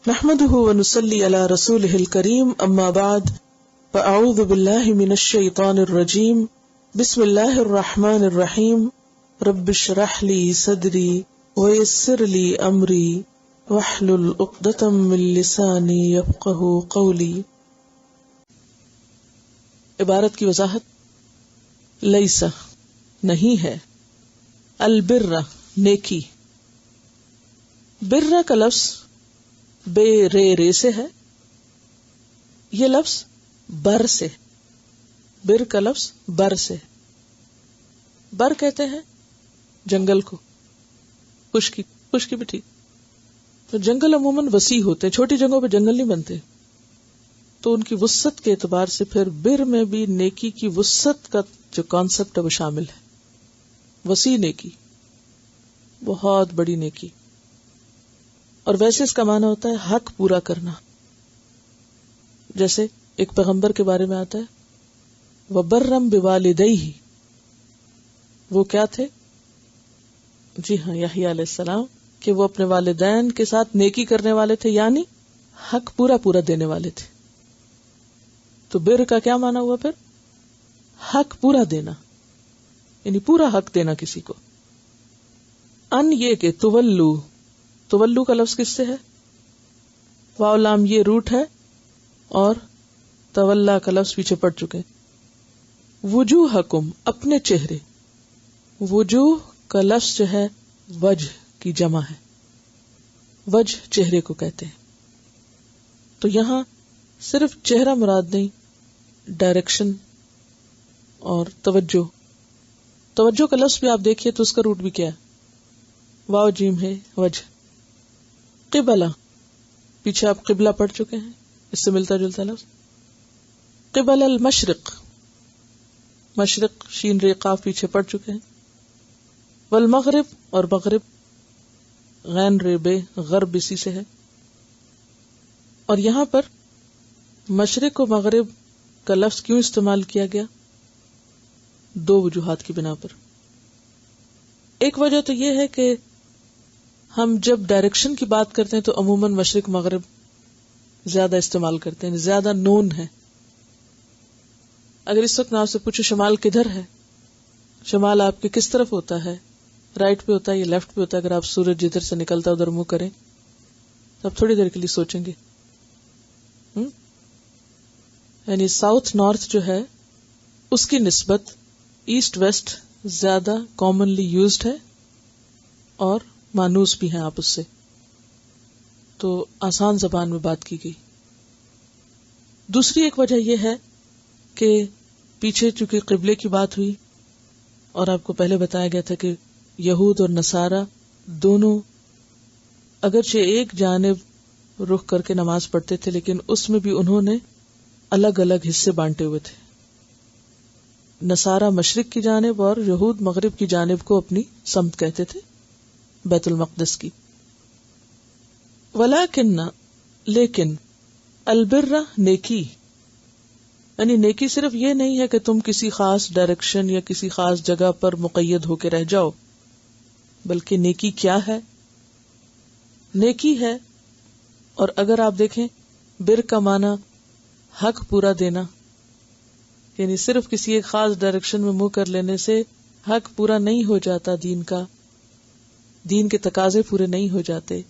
نحمده ونصلي على رسوله الكريم اما بعد فاعوذ بالله من الشيطان الرجيم بسم الله الرحمن الرحيم رب اشرح لي صدري ويسر لي امري واحلل عقدة من لساني يفقهوا قولي. عبارت کی وضاحت. لیسا نہیں ہے، البر نیکی. بر کا لفظ بے رے سے ہے، یہ لفظ بر سے، بر کا لفظ بر سے. بر کہتے ہیں جنگل کو، خشکی بھی ٹھیک. تو جنگل عموماً وسیع ہوتے ہیں، چھوٹی جگہوں پہ جنگل نہیں بنتے، تو ان کی وسعت کے اعتبار سے پھر بر میں بھی نیکی کی وسعت کا جو کانسیپٹ ہے وہ شامل ہے. وسیع نیکی، بہت بڑی نیکی. اور ویسے اس کا معنی ہوتا ہے حق پورا کرنا. جیسے ایک پیغمبر کے بارے میں آتا ہے وَبَرًّا بِوَالِدَيْهِ، وہ کیا تھے؟ جی ہاں، یحییٰ علیہ السلام، کہ وہ اپنے والدین کے ساتھ نیکی کرنے والے تھے، یعنی حق پورا دینے والے تھے. تو بر کا کیا معنی ہوا پھر؟ حق پورا دینا، یعنی پورا حق دینا کسی کو. ان یہ کہ تولو کا لفظ کس سے ہے؟ واو لام یہ روٹ ہے، اور تولا کا لفظ پیچھے پڑ چکے. وجوہکم اپنے چہرے، وجوہ کا لفظ جو ہے وجہ کی جمع ہے، وجہ چہرے کو کہتے ہیں. تو یہاں صرف چہرہ مراد نہیں، ڈائریکشن اور توجہ کا لفظ بھی آپ دیکھیے تو اس کا روٹ بھی کیا ہے؟ واو جیم ہے، وجہ. قبلہ پیچھے آپ قبلہ پڑھ چکے ہیں، اس سے ملتا جلتا لفظ. قبل المشرق، مشرق شین ر قاف پیچھے پڑھ چکے ہیں. والمغرب، اور مغرب غین ر بے غرب اسی سے ہے. اور یہاں پر مشرق و مغرب کا لفظ کیوں استعمال کیا گیا؟ دو وجوہات کی بنا پر. ایک وجہ تو یہ ہے کہ ہم جب ڈائریکشن کی بات کرتے ہیں تو عموماً مشرق مغرب زیادہ استعمال کرتے ہیں، زیادہ نون ہے. اگر اس وقت میں آپ سے پوچھو شمال کدھر ہے، شمال آپ کے کس طرف ہوتا ہے، رائٹ پہ ہوتا ہے یا لیفٹ پہ ہوتا ہے؟ اگر آپ سورج جدھر سے نکلتا ہے ادھر منہ کریں تو آپ تھوڑی دیر کے لیے سوچیں گے. یعنی ساؤتھ نارتھ جو ہے اس کی نسبت ایسٹ ویسٹ زیادہ کامنلی یوزڈ ہے اور مانوس بھی ہیں آپ اس سے، تو آسان زبان میں بات کی گئی. دوسری ایک وجہ یہ ہے کہ پیچھے چونکہ قبلے کی بات ہوئی اور آپ کو پہلے بتایا گیا تھا کہ یہود اور نصارہ دونوں اگرچہ ایک جانب رخ کر کے نماز پڑھتے تھے، لیکن اس میں بھی انہوں نے الگ الگ حصے بانٹے ہوئے تھے. نصارہ مشرق کی جانب اور یہود مغرب کی جانب کو اپنی سمت کہتے تھے، بیت المقدس کی. ولیکن لیکن البر نیکی، یعنی نیکی صرف یہ نہیں ہے کہ تم کسی خاص ڈائریکشن یا کسی خاص جگہ پر مقید ہو کے رہ جاؤ، بلکہ نیکی کیا ہے؟ نیکی ہے، اور اگر آپ دیکھیں بر کا معنی حق پورا دینا، یعنی صرف کسی ایک خاص ڈائریکشن میں منہ کر لینے سے حق پورا نہیں ہو جاتا، دین کے تقاضے پورے نہیں ہو جاتے.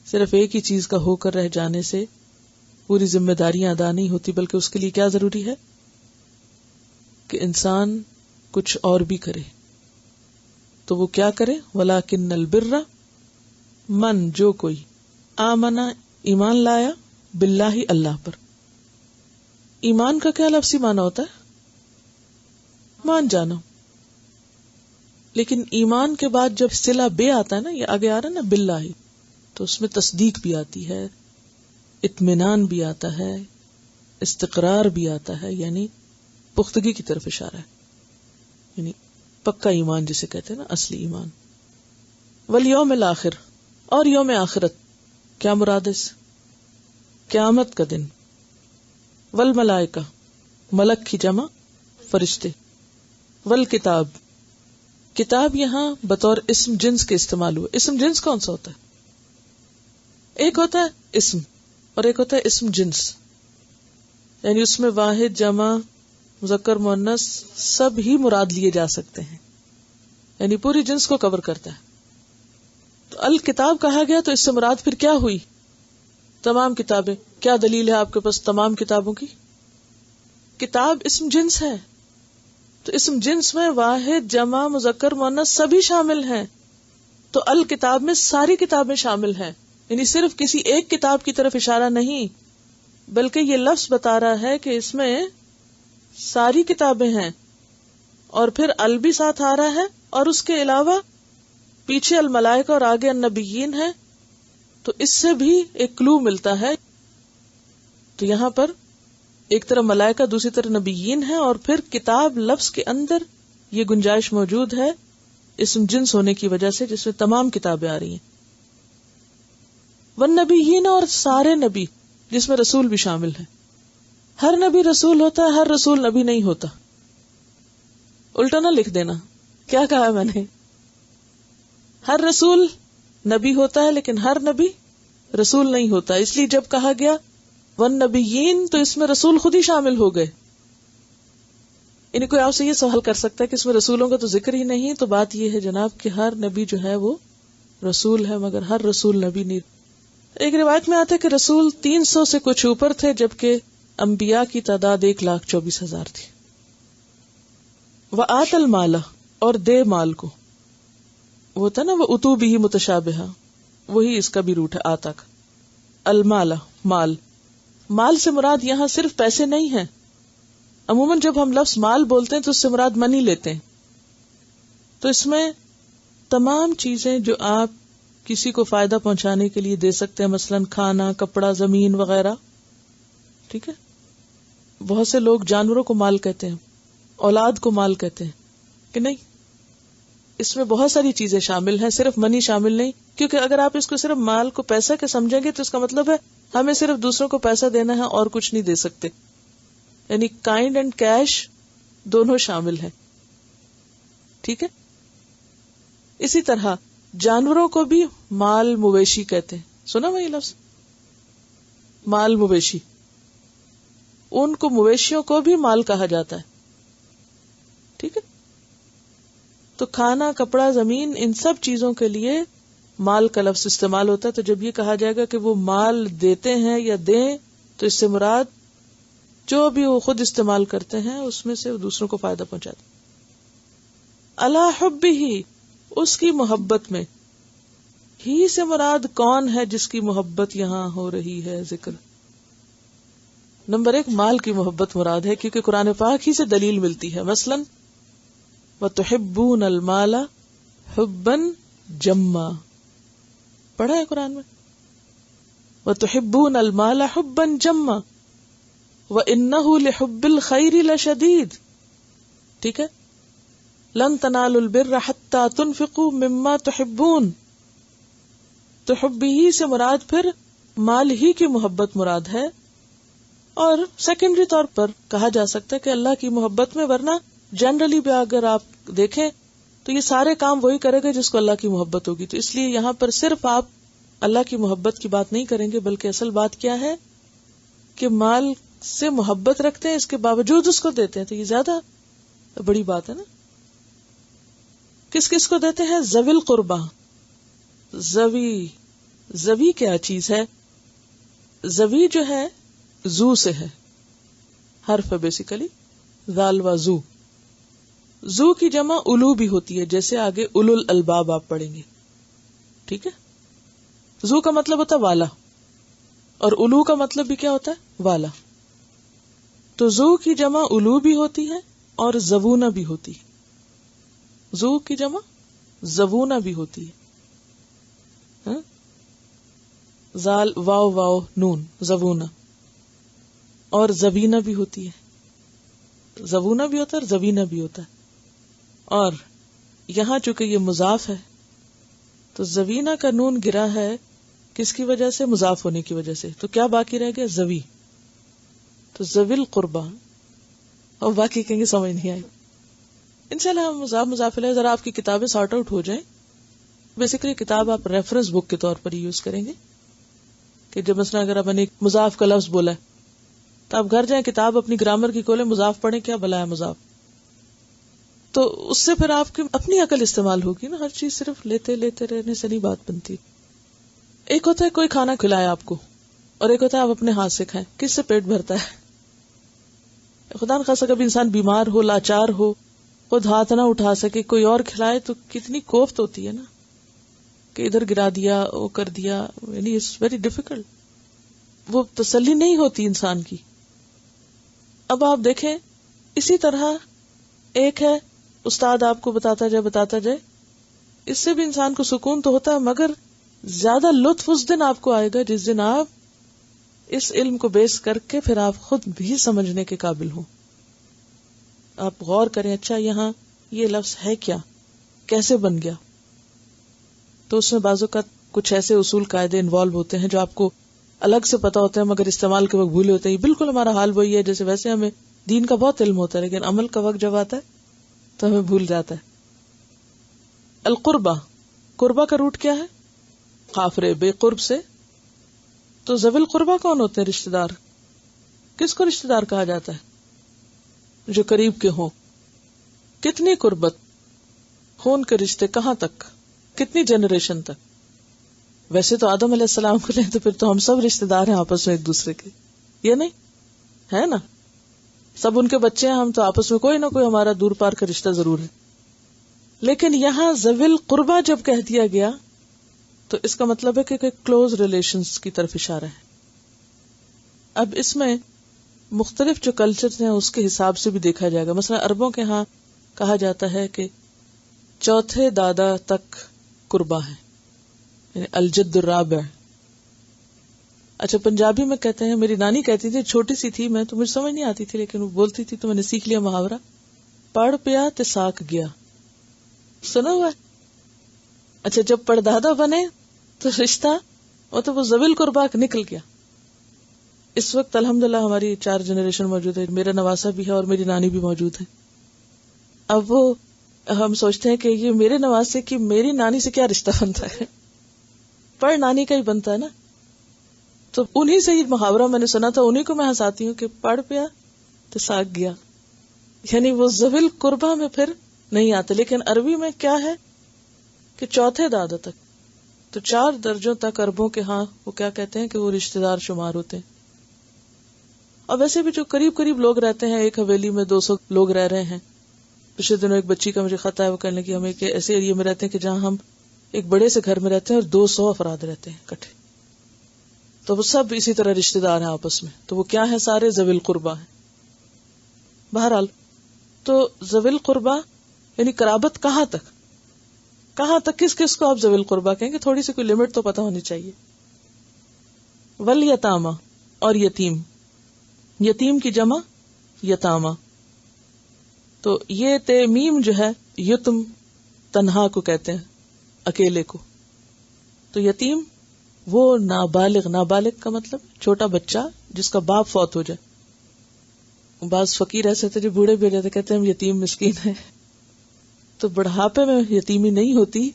صرف ایک ہی چیز کا ہو کر رہ جانے سے پوری ذمہ داریاں ادا نہیں ہوتی، بلکہ اس کے لیے کیا ضروری ہے کہ انسان کچھ اور بھی کرے. تو وہ کیا کرے؟ وَلَٰكِنَّ الْبِرَّ، من جو کوئی، آمنا ایمان لایا، باللہ اللہ پر. ایمان کا کیا لفظی معنی ہوتا ہے؟ مان جانا. لیکن ایمان کے بعد جب صلہ بے آتا ہے نا، یہ آگے آ رہا ہے نا باللہ، تو اس میں تصدیق بھی آتی ہے، اطمینان بھی آتا ہے، استقرار بھی آتا ہے، یعنی پختگی کی طرف اشارہ ہے، یعنی پکا ایمان جسے کہتے ہیں نا، اصلی ایمان. والیوم الآخر، اور یوم آخرت کیا مراد ہے؟ قیامت کا دن. والملائکہ، ملک کی جمع فرشتے. والکتاب، کتاب یہاں بطور اسم جنس کے استعمال ہوئے. اسم جنس کون سا ہوتا ہے؟ ایک ہوتا ہے اسم اور ایک ہوتا ہے اسم جنس، یعنی اس میں واحد، جمع، مذکر، مؤنث سب ہی مراد لیے جا سکتے ہیں، یعنی پوری جنس کو کور کرتا ہے. تو الکتاب کہا گیا تو اس سے مراد پھر کیا ہوئی؟ تمام کتابیں. کیا دلیل ہے آپ کے پاس تمام کتابوں کی؟ کتاب اسم جنس ہے، تو اسم جنس میں واحد، جمع، مذکر، مؤنث سبھی شامل ہیں. تو الکتاب میں ساری کتابیں شامل ہیں، یعنی صرف کسی ایک کتاب کی طرف اشارہ نہیں، بلکہ یہ لفظ بتا رہا ہے کہ اس میں ساری کتابیں ہیں. اور پھر ال بھی ساتھ آ رہا ہے، اور اس کے علاوہ پیچھے الملائکہ اور آگے النبیین ہے، تو اس سے بھی ایک کلو ملتا ہے. تو یہاں پر ایک طرف ملائکہ، دوسری طرف نبیین ہے، اور پھر کتاب لفظ کے اندر یہ گنجائش موجود ہے اسم جنس ہونے کی وجہ سے، جس میں تمام کتابیں آ رہی ہیں. والنبیین، اور سارے نبی، جس میں رسول بھی شامل ہے. ہر نبی رسول ہوتا ہے، ہر رسول نبی نہیں ہوتا. الٹا نہ لکھ دینا، کیا کہا میں نے؟ ہر رسول نبی ہوتا ہے لیکن ہر نبی رسول نہیں ہوتا. اس لیے جب کہا گیا والنبیین تو اس میں رسول خود ہی شامل ہو گئے. یعنی کوئی آپ سے یہ سوال کر سکتا ہے کہ اس میں رسولوں کا تو ذکر ہی نہیں. تو بات یہ ہے جناب کہ ہر نبی جو ہے وہ رسول ہے، مگر ہر رسول نبی نہیں. ایک روایت میں آتا ہے کہ رسول 300 سے کچھ اوپر تھے، جبکہ انبیاء کی تعداد 1,24,000 تھی. وآت المال، اور دے مال کو. وہ تھا نا وہ اتو بھی متشابہہ، وہی اس کا بھی روٹ ہے آتا کا. المال، مال. مال سے مراد یہاں صرف پیسے نہیں ہیں. عموماً جب ہم لفظ مال بولتے ہیں تو اس سے مراد منی لیتے ہیں. تو اس میں تمام چیزیں جو آپ کسی کو فائدہ پہنچانے کے لیے دے سکتے ہیں، مثلاً کھانا، کپڑا، زمین وغیرہ. ٹھیک ہے. بہت سے لوگ جانوروں کو مال کہتے ہیں، اولاد کو مال کہتے ہیں کہ نہیں. اس میں بہت ساری چیزیں شامل ہیں، صرف منی شامل نہیں. کیونکہ اگر آپ اس کو صرف مال کو پیسہ کے سمجھیں گے تو اس کا مطلب ہے ہمیں صرف دوسروں کو پیسہ دینا ہے اور کچھ نہیں دے سکتے. یعنی کائنڈ اینڈ کیش دونوں شامل ہیں. ٹھیک ہے. اسی طرح جانوروں کو بھی مال مویشی کہتے ہیں. سنا وہی لفظ مال مویشی؟ ان کو مویشیوں کو بھی مال کہا جاتا ہے. ٹھیک ہے. تو کھانا، کپڑا، زمین، ان سب چیزوں کے لیے مال کا لفظ استعمال ہوتا ہے. تو جب یہ کہا جائے گا کہ وہ مال دیتے ہیں یا دیں، تو اس سے مراد جو بھی وہ خود استعمال کرتے ہیں اس میں سے دوسروں کو فائدہ پہنچاتے. علی حبہ، اس کی محبت میں. ہی سے مراد کون ہے جس کی محبت یہاں ہو رہی ہے ذکر؟ نمبر 1 مال کی محبت مراد ہے، کیونکہ قرآن پاک ہی سے دلیل ملتی ہے. مثلاً وَتُحِبُّونَ الْمَالَ حُبًّا جَمًّا، پڑھا ہے قرآن میں وَتُحِبُّونَ الْمَالَ حُبًّا جَمًّا وَإِنَّهُ لِحُبِّ الْخَيْرِ لَشَدِيدٌ. ٹھیک ہے. لَن تَنَالُوا الْبِرَّ حَتَّى تُنْفِقُوا مِمَّا تُحِبُّونَ. تو حب ہی سے مراد پھر مال ہی کی محبت مراد ہے. اور سیکنڈری طور پر کہا جا سکتا ہے کہ اللہ کی محبت میں، ورنہ جنرلی بھی اگر آپ دیکھیں تو یہ سارے کام وہی کرے گا جس کو اللہ کی محبت ہوگی. تو اس لیے یہاں پر صرف آپ اللہ کی محبت کی بات نہیں کریں گے، بلکہ اصل بات کیا ہے کہ مال سے محبت رکھتے ہیں، اس کے باوجود اس کو دیتے ہیں. تو یہ زیادہ بڑی بات ہے نا. کس کس کو دیتے ہیں؟ ذوی القربہ. زوی کیا چیز ہے؟ زوی جو ہے زو سے ہے، حرف ہے بیسیکلی، ذال و زو. زو کی جمع الو بھی ہوتی ہے، جیسے آگے اولو الالباب آپ پڑھیں گے. ٹھیک ہے. زو کا مطلب ہوتا ہے والا، اور الو کا مطلب بھی کیا ہوتا ہے؟ والا. تو زو کی جمع الو بھی ہوتی ہے اور زبونہ بھی ہوتی ہے. زو کی جمع زبونہ بھی ہوتی ہے. زال واو واو نون زبونہ. اور زبینہ بھی ہوتی ہے، زبونہ بھی ہوتا ہے اور زبینہ بھی ہوتا ہے. اور یہاں چونکہ یہ مضاف ہے تو زبینہ کا نون گرا ہے کس کی وجہ سے؟ مضاف ہونے کی وجہ سے. تو کیا باقی رہ گیا؟ زوی. تو ذوی القربہ. اور باقی کہیں گے سمجھ نہیں آئی. انشاءاللہ ہم مضاف الیہ ذرا آپ کی کتابیں سارٹ آؤٹ ہو جائیں. بیسیکلی کتاب آپ ریفرنس بک کے طور پر یوز کریں گے. کہ جب مثلا اگر آپ نے مضاف کا لفظ بولا ہے تو آپ گھر جائیں کتاب اپنی گرامر کی کھولیں, مضاف پڑھیں, کیا بلا ہے مضاف, تو اس سے پھر آپ کی اپنی عقل استعمال ہوگی نا. ہر چیز صرف لیتے لیتے رہنے سے نہیں بات بنتی. ایک ہوتا ہے کوئی کھانا کھلائے آپ کو, اور ایک ہوتا ہے آپ اپنے ہاتھ سے کھائیں. کس سے پیٹ بھرتا ہے؟ خدا نخواستہ کبھی انسان بیمار ہو, لاچار ہو, خود ہاتھ نہ اٹھا سکے, کوئی اور کھلائے تو کتنی کوفت ہوتی ہے نا, کہ ادھر گرا دیا, وہ کر دیا. یعنی اٹس ویری ڈیفیکلٹ. وہ تسلی نہیں ہوتی انسان کی. اب آپ دیکھیں اسی طرح ایک ہے استاد آپ کو بتاتا جائے, اس سے بھی انسان کو سکون تو ہوتا ہے, مگر زیادہ لطف اس دن آپ کو آئے گا جس دن آپ اس علم کو بیس کر کے پھر آپ خود بھی سمجھنے کے قابل ہوں. آپ غور کریں, اچھا یہاں یہ لفظ ہے کیا, کیسے بن گیا. تو اس میں بعض اوقات کچھ ایسے اصول قاعدے انوالو ہوتے ہیں جو آپ کو الگ سے پتا ہوتے ہیں مگر استعمال کے وقت بھولے ہوتے ہیں. بالکل ہمارا حال وہی ہے جیسے ویسے ہمیں دین کا بہت علم ہوتا ہے لیکن عمل کا وقت جب آتا ہے تو ہمیں بھول جاتا ہے. القربہ, قربہ کا روٹ کیا ہے؟ قافرے, بے قرب سے. تو ذوی القربہ کون ہوتے ہیں؟ رشتہ دار. کس کو رشتہ دار کہا جاتا ہے؟ جو قریب کے ہوں. کتنی قربت, خون کے رشتے کہاں تک, کتنی جنریشن تک؟ ویسے تو آدم علیہ السلام کو لیں تو پھر تو ہم سب رشتہ دار ہیں آپس میں ایک دوسرے کے, یہ نہیں ہے نا؟ سب ان کے بچے ہیں, ہم تو آپس میں کوئی نہ کوئی ہمارا دور پار کا رشتہ ضرور ہے. لیکن یہاں ذوی القربہ جب کہہ دیا گیا تو اس کا مطلب ہے کہ کلوز ریلیشنز کی طرف اشارہ ہے. اب اس میں مختلف جو کلچرز ہیں اس کے حساب سے بھی دیکھا جائے گا. مثلا عربوں کے ہاں کہا جاتا ہے کہ چوتھے دادا تک قربا ہے, یعنی الجد الرابع. اچھا پنجابی میں کہتے ہیں, میری نانی کہتی تھی, چھوٹی سی تھی میں تو مجھے سمجھ نہیں آتی تھی لیکن وہ بولتی تھی تو میں نے سیکھ لیا محاورہ, پڑھ پیا تے ساک گیا. سنا ہوا ہے؟ اچھا جب پردادا بنے تو رشتہ وہ ذوی القربا نکل گیا. اس وقت الحمدللہ ہماری 4 جنریشن موجود ہے, میرا نواسا بھی ہے اور میری نانی بھی موجود ہے. اب وہ ہم سوچتے ہیں کہ یہ میرے نواسے کی میری نانی سے کیا رشتہ بنتا ہے, پر نانی کا ہی بنتا ہے نا. تو انہی سے ہی محاورہ میں نے سنا تھا, انہی کو میں ہنساتی ہوں کہ پڑھ پیا تو ساگ گیا, یعنی وہ ذوی القربہ میں پھر نہیں آتے. لیکن عربی میں کیا ہے کہ چوتھے دادا تک, تو 4 درجوں تک عربوں کے ہاں وہ کیا کہتے ہیں کہ وہ رشتہ دار شمار ہوتے ہیں. اور ویسے بھی جو قریب قریب لوگ رہتے ہیں, ایک حویلی میں 200 لوگ رہ رہے ہیں. پچھلے دنوں ایک بچی کا مجھے خط آیا, وہ کہنے لگی ہم ایک ایسے ایریے میں رہتے ہیں کہ جہاں ہم ایک بڑے سے گھر میں رہتے ہیں اور 200 افراد رہتے ہیں اکٹھے, تو وہ سب اسی طرح رشتہ دار ہیں آپس میں. تو وہ کیا ہیں؟ سارے ذوی القربہ ہیں. بہرحال تو ذوی القربہ یعنی قرابت کہاں تک, کہاں تک, کس کس کو آپ ذوی القربہ کہیں گے؟ تھوڑی سی کوئی لمٹ تو پتہ ہونی چاہیے. والیتامى, اور یتیم. یتیم کی جمع یتامہ. تو یہ تیمیم جو ہے یتم تنہا کو کہتے ہیں, اکیلے کو. تو یتیم وہ نابالغ, نابالغ کا مطلب چھوٹا بچہ جس کا باپ فوت ہو جائے. بعض فقیر ایسے تھے جو بوڑھے بھی رہتے کہتے ہیں ہم یتیم مسکین ہیں. تو بڑھاپے میں یتیمی نہیں ہوتی.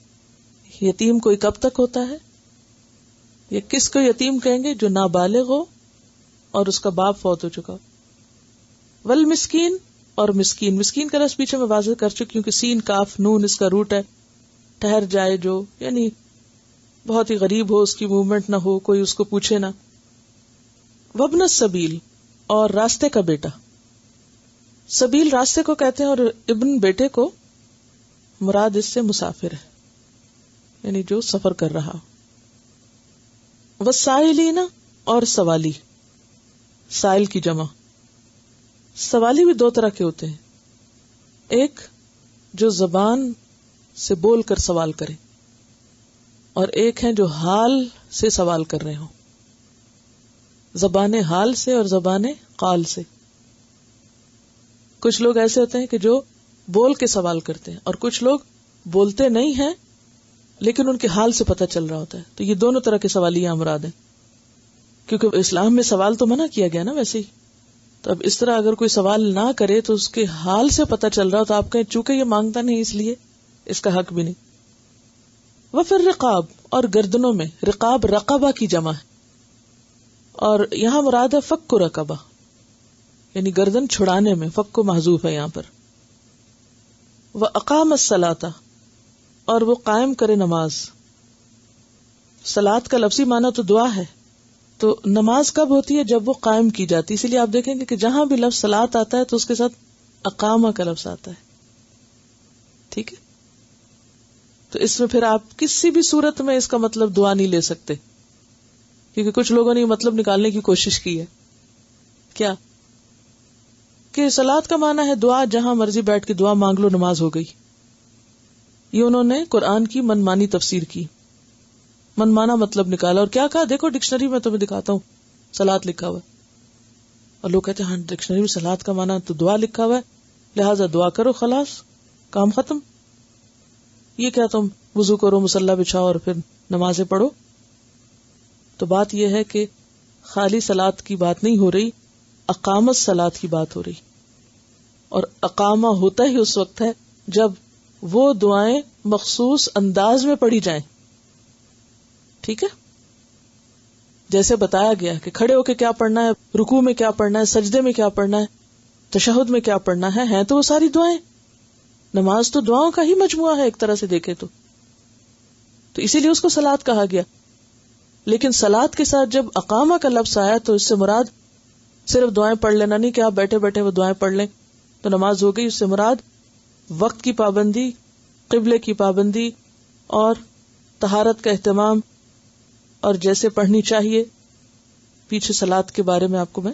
یتیم کوئی کب تک ہوتا ہے, یا کس کو یتیم کہیں گے؟ جو نابالغ ہو اور اس کا باپ فوت ہو چکا. والمسکین, اور مسکین. مسکین کا لفظ پیچھے میں واضح کر چکی ہوں کہ سین کاف نون اس کا روٹ ہے. ٹھہر جائے جو, یعنی بہت ہی غریب ہو, اس کی موومنٹ نہ ہو, کوئی اس کو پوچھے نہ. وابن السبیل, اور راستے کا بیٹا. سبیل راستے کو کہتے ہیں, اور ابن بیٹے کو مراد اس سے مسافر ہے, یعنی جو سفر کر رہا. والسائلین, اور سوالی. سائل کی جمع. سوالی بھی 2 طرح کے ہوتے ہیں. ایک جو زبان سے بول کر سوال کرے, اور ایک ہیں جو حال سے سوال کر رہے ہوں. زبان حال سے اور زبان قال سے. کچھ لوگ ایسے ہوتے ہیں کہ جو بول کے سوال کرتے ہیں, اور کچھ لوگ بولتے نہیں ہیں لیکن ان کے حال سے پتہ چل رہا ہوتا ہے. تو یہ دونوں طرح کے سوالیہ امراض ہیں, کیونکہ اسلام میں سوال تو منع کیا گیا نا ویسے ہی. تو اب اس طرح اگر کوئی سوال نہ کرے تو اس کے حال سے پتہ چل رہا ہو تو آپ کہیں چونکہ یہ مانگتا نہیں اس لیے اس کا حق بھی نہیں. وفر رقاب, اور گردنوں میں. رقاب رقبہ کی جمع ہے. اور یہاں مراد ہے فک رقبہ، یعنی گردن چھڑانے میں، فک کو محذوف ہے یہاں پر. وَأَقَامَ الصَّلَاةَ، اور وہ قائم کرے نماز. صلاۃ کا لفظی معنی تو دعا ہے، تو نماز کب ہوتی ہے؟ جب وہ قائم کی جاتی. اسی لیے آپ دیکھیں گے کہ جہاں بھی لفظ صلاۃ آتا ہے تو اس کے ساتھ اقامہ کا لفظ آتا ہے. ٹھیک ہے، تو اس میں پھر آپ کسی بھی صورت میں اس کا مطلب دعا نہیں لے سکتے، کیونکہ کچھ لوگوں نے یہ مطلب نکالنے کی کوشش کی ہے. کیا کہ صلاۃ کا معنی ہے دعا، جہاں مرضی بیٹھ کے دعا مانگ لو، نماز ہو گئی. یہ انہوں نے قرآن کی منمانی تفسیر کی، منمانا مطلب نکالا اور کیا کہا. دیکھو ڈکشنری میں تمہیں دکھاتا ہوں، صلاۃ لکھا ہوا ہے. اور لوگ کہتے ہیں ہاں ڈکشنری میں صلاۃ کا معنی تو دعا لکھا ہوا ہے، لہٰذا دعا کرو، خلاص کام ختم. یہ کیا تم وضو کرو، مصلی بچھاؤ اور پھر نمازیں پڑھو؟ تو بات یہ ہے کہ خالی صلاۃ کی بات نہیں ہو رہی، اقامت صلاۃ کی بات ہو رہی. اور اقامہ ہوتا ہی اس وقت ہے جب وہ دعائیں مخصوص انداز میں پڑھی جائیں. ٹھیک ہے، جیسے بتایا گیا کہ کھڑے ہو کے کیا پڑھنا ہے، رکوع میں کیا پڑھنا ہے، سجدے میں کیا پڑھنا ہے، تشہد میں کیا پڑھنا ہے تو وہ ساری دعائیں. نماز تو دعاؤں کا ہی مجموعہ ہے ایک طرح سے دیکھے تو اسی لیے اس کو صلاۃ کہا گیا. لیکن صلاۃ کے ساتھ جب اقامہ کا لفظ آیا تو اس سے مراد صرف دعائیں پڑھ لینا نہیں کہ آپ بیٹھے بیٹھے وہ دعائیں پڑھ لیں تو نماز ہو گئی. اس سے مراد وقت کی پابندی، قبلے کی پابندی اور طہارت کا اہتمام، اور جیسے پڑھنی چاہیے. پیچھے صلاۃ کے بارے میں آپ کو میں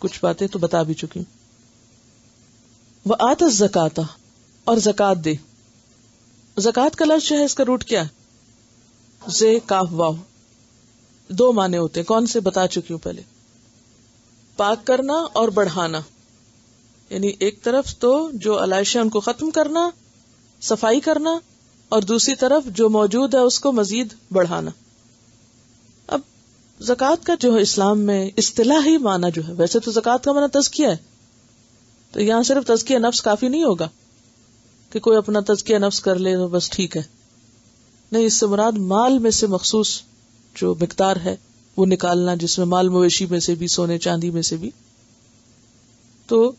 کچھ باتیں تو بتا بھی چکی ہوں. وَآتَ الزَّکَاةَ، اور زکوٰۃ دے. زکوٰۃ کا لفظ جو ہے اس کا روٹ کیا ہے؟ زے کاف واو. دو معنی ہوتے ہیں، کون سے بتا چکی ہوں پہلے. پاک کرنا اور بڑھانا، یعنی ایک طرف تو جو علائش ہے ان کو ختم کرنا، صفائی کرنا، اور دوسری طرف جو موجود ہے اس کو مزید بڑھانا. اب زکوٰۃ کا جو ہے اسلام میں اصطلاحی معنی جو ہے، ویسے تو زکوٰۃ کا معنی تزکیہ ہے، تو یہاں صرف تزکیہ نفس کافی نہیں ہوگا کہ کوئی اپنا تزکیہ نفس کر لے تو بس ٹھیک ہے. نہیں، اس سے مراد مال میں سے مخصوص جو مقدار ہے وہ نکالنا، جس میں مال مویشی میں سے بھی، سونے چاندی میں سے بھی. تو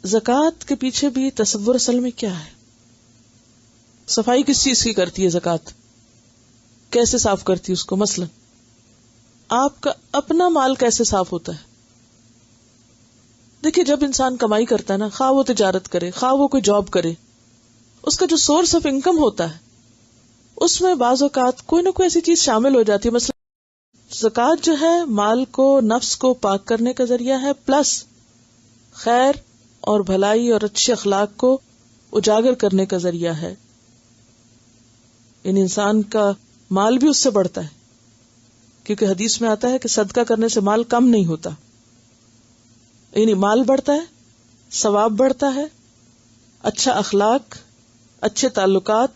زکوٰۃ کے پیچھے بھی تصور اصل میں کیا ہے؟ صفائی کس چیز کی کرتی ہے زکوٰۃ؟ کیسے صاف کرتی ہے اس کو؟ مثلا آپ کا اپنا مال کیسے صاف ہوتا ہے؟ دیکھیے، جب انسان کمائی کرتا ہے نا، خواہ وہ تجارت کرے، خواہ وہ کوئی جاب کرے، اس کا جو سورس آف انکم ہوتا ہے اس میں بعض اوقات کوئی نہ کوئی ایسی چیز شامل ہو جاتی ہے. مثلا زکوٰۃ جو ہے مال کو، نفس کو پاک کرنے کا ذریعہ ہے، پلس خیر اور بھلائی اور اچھے اخلاق کو اجاگر کرنے کا ذریعہ ہے. یعنی انسان کا مال بھی اس سے بڑھتا ہے، کیونکہ حدیث میں آتا ہے کہ صدقہ کرنے سے مال کم نہیں ہوتا. یعنی مال بڑھتا ہے، ثواب بڑھتا ہے، اچھا اخلاق، اچھے تعلقات،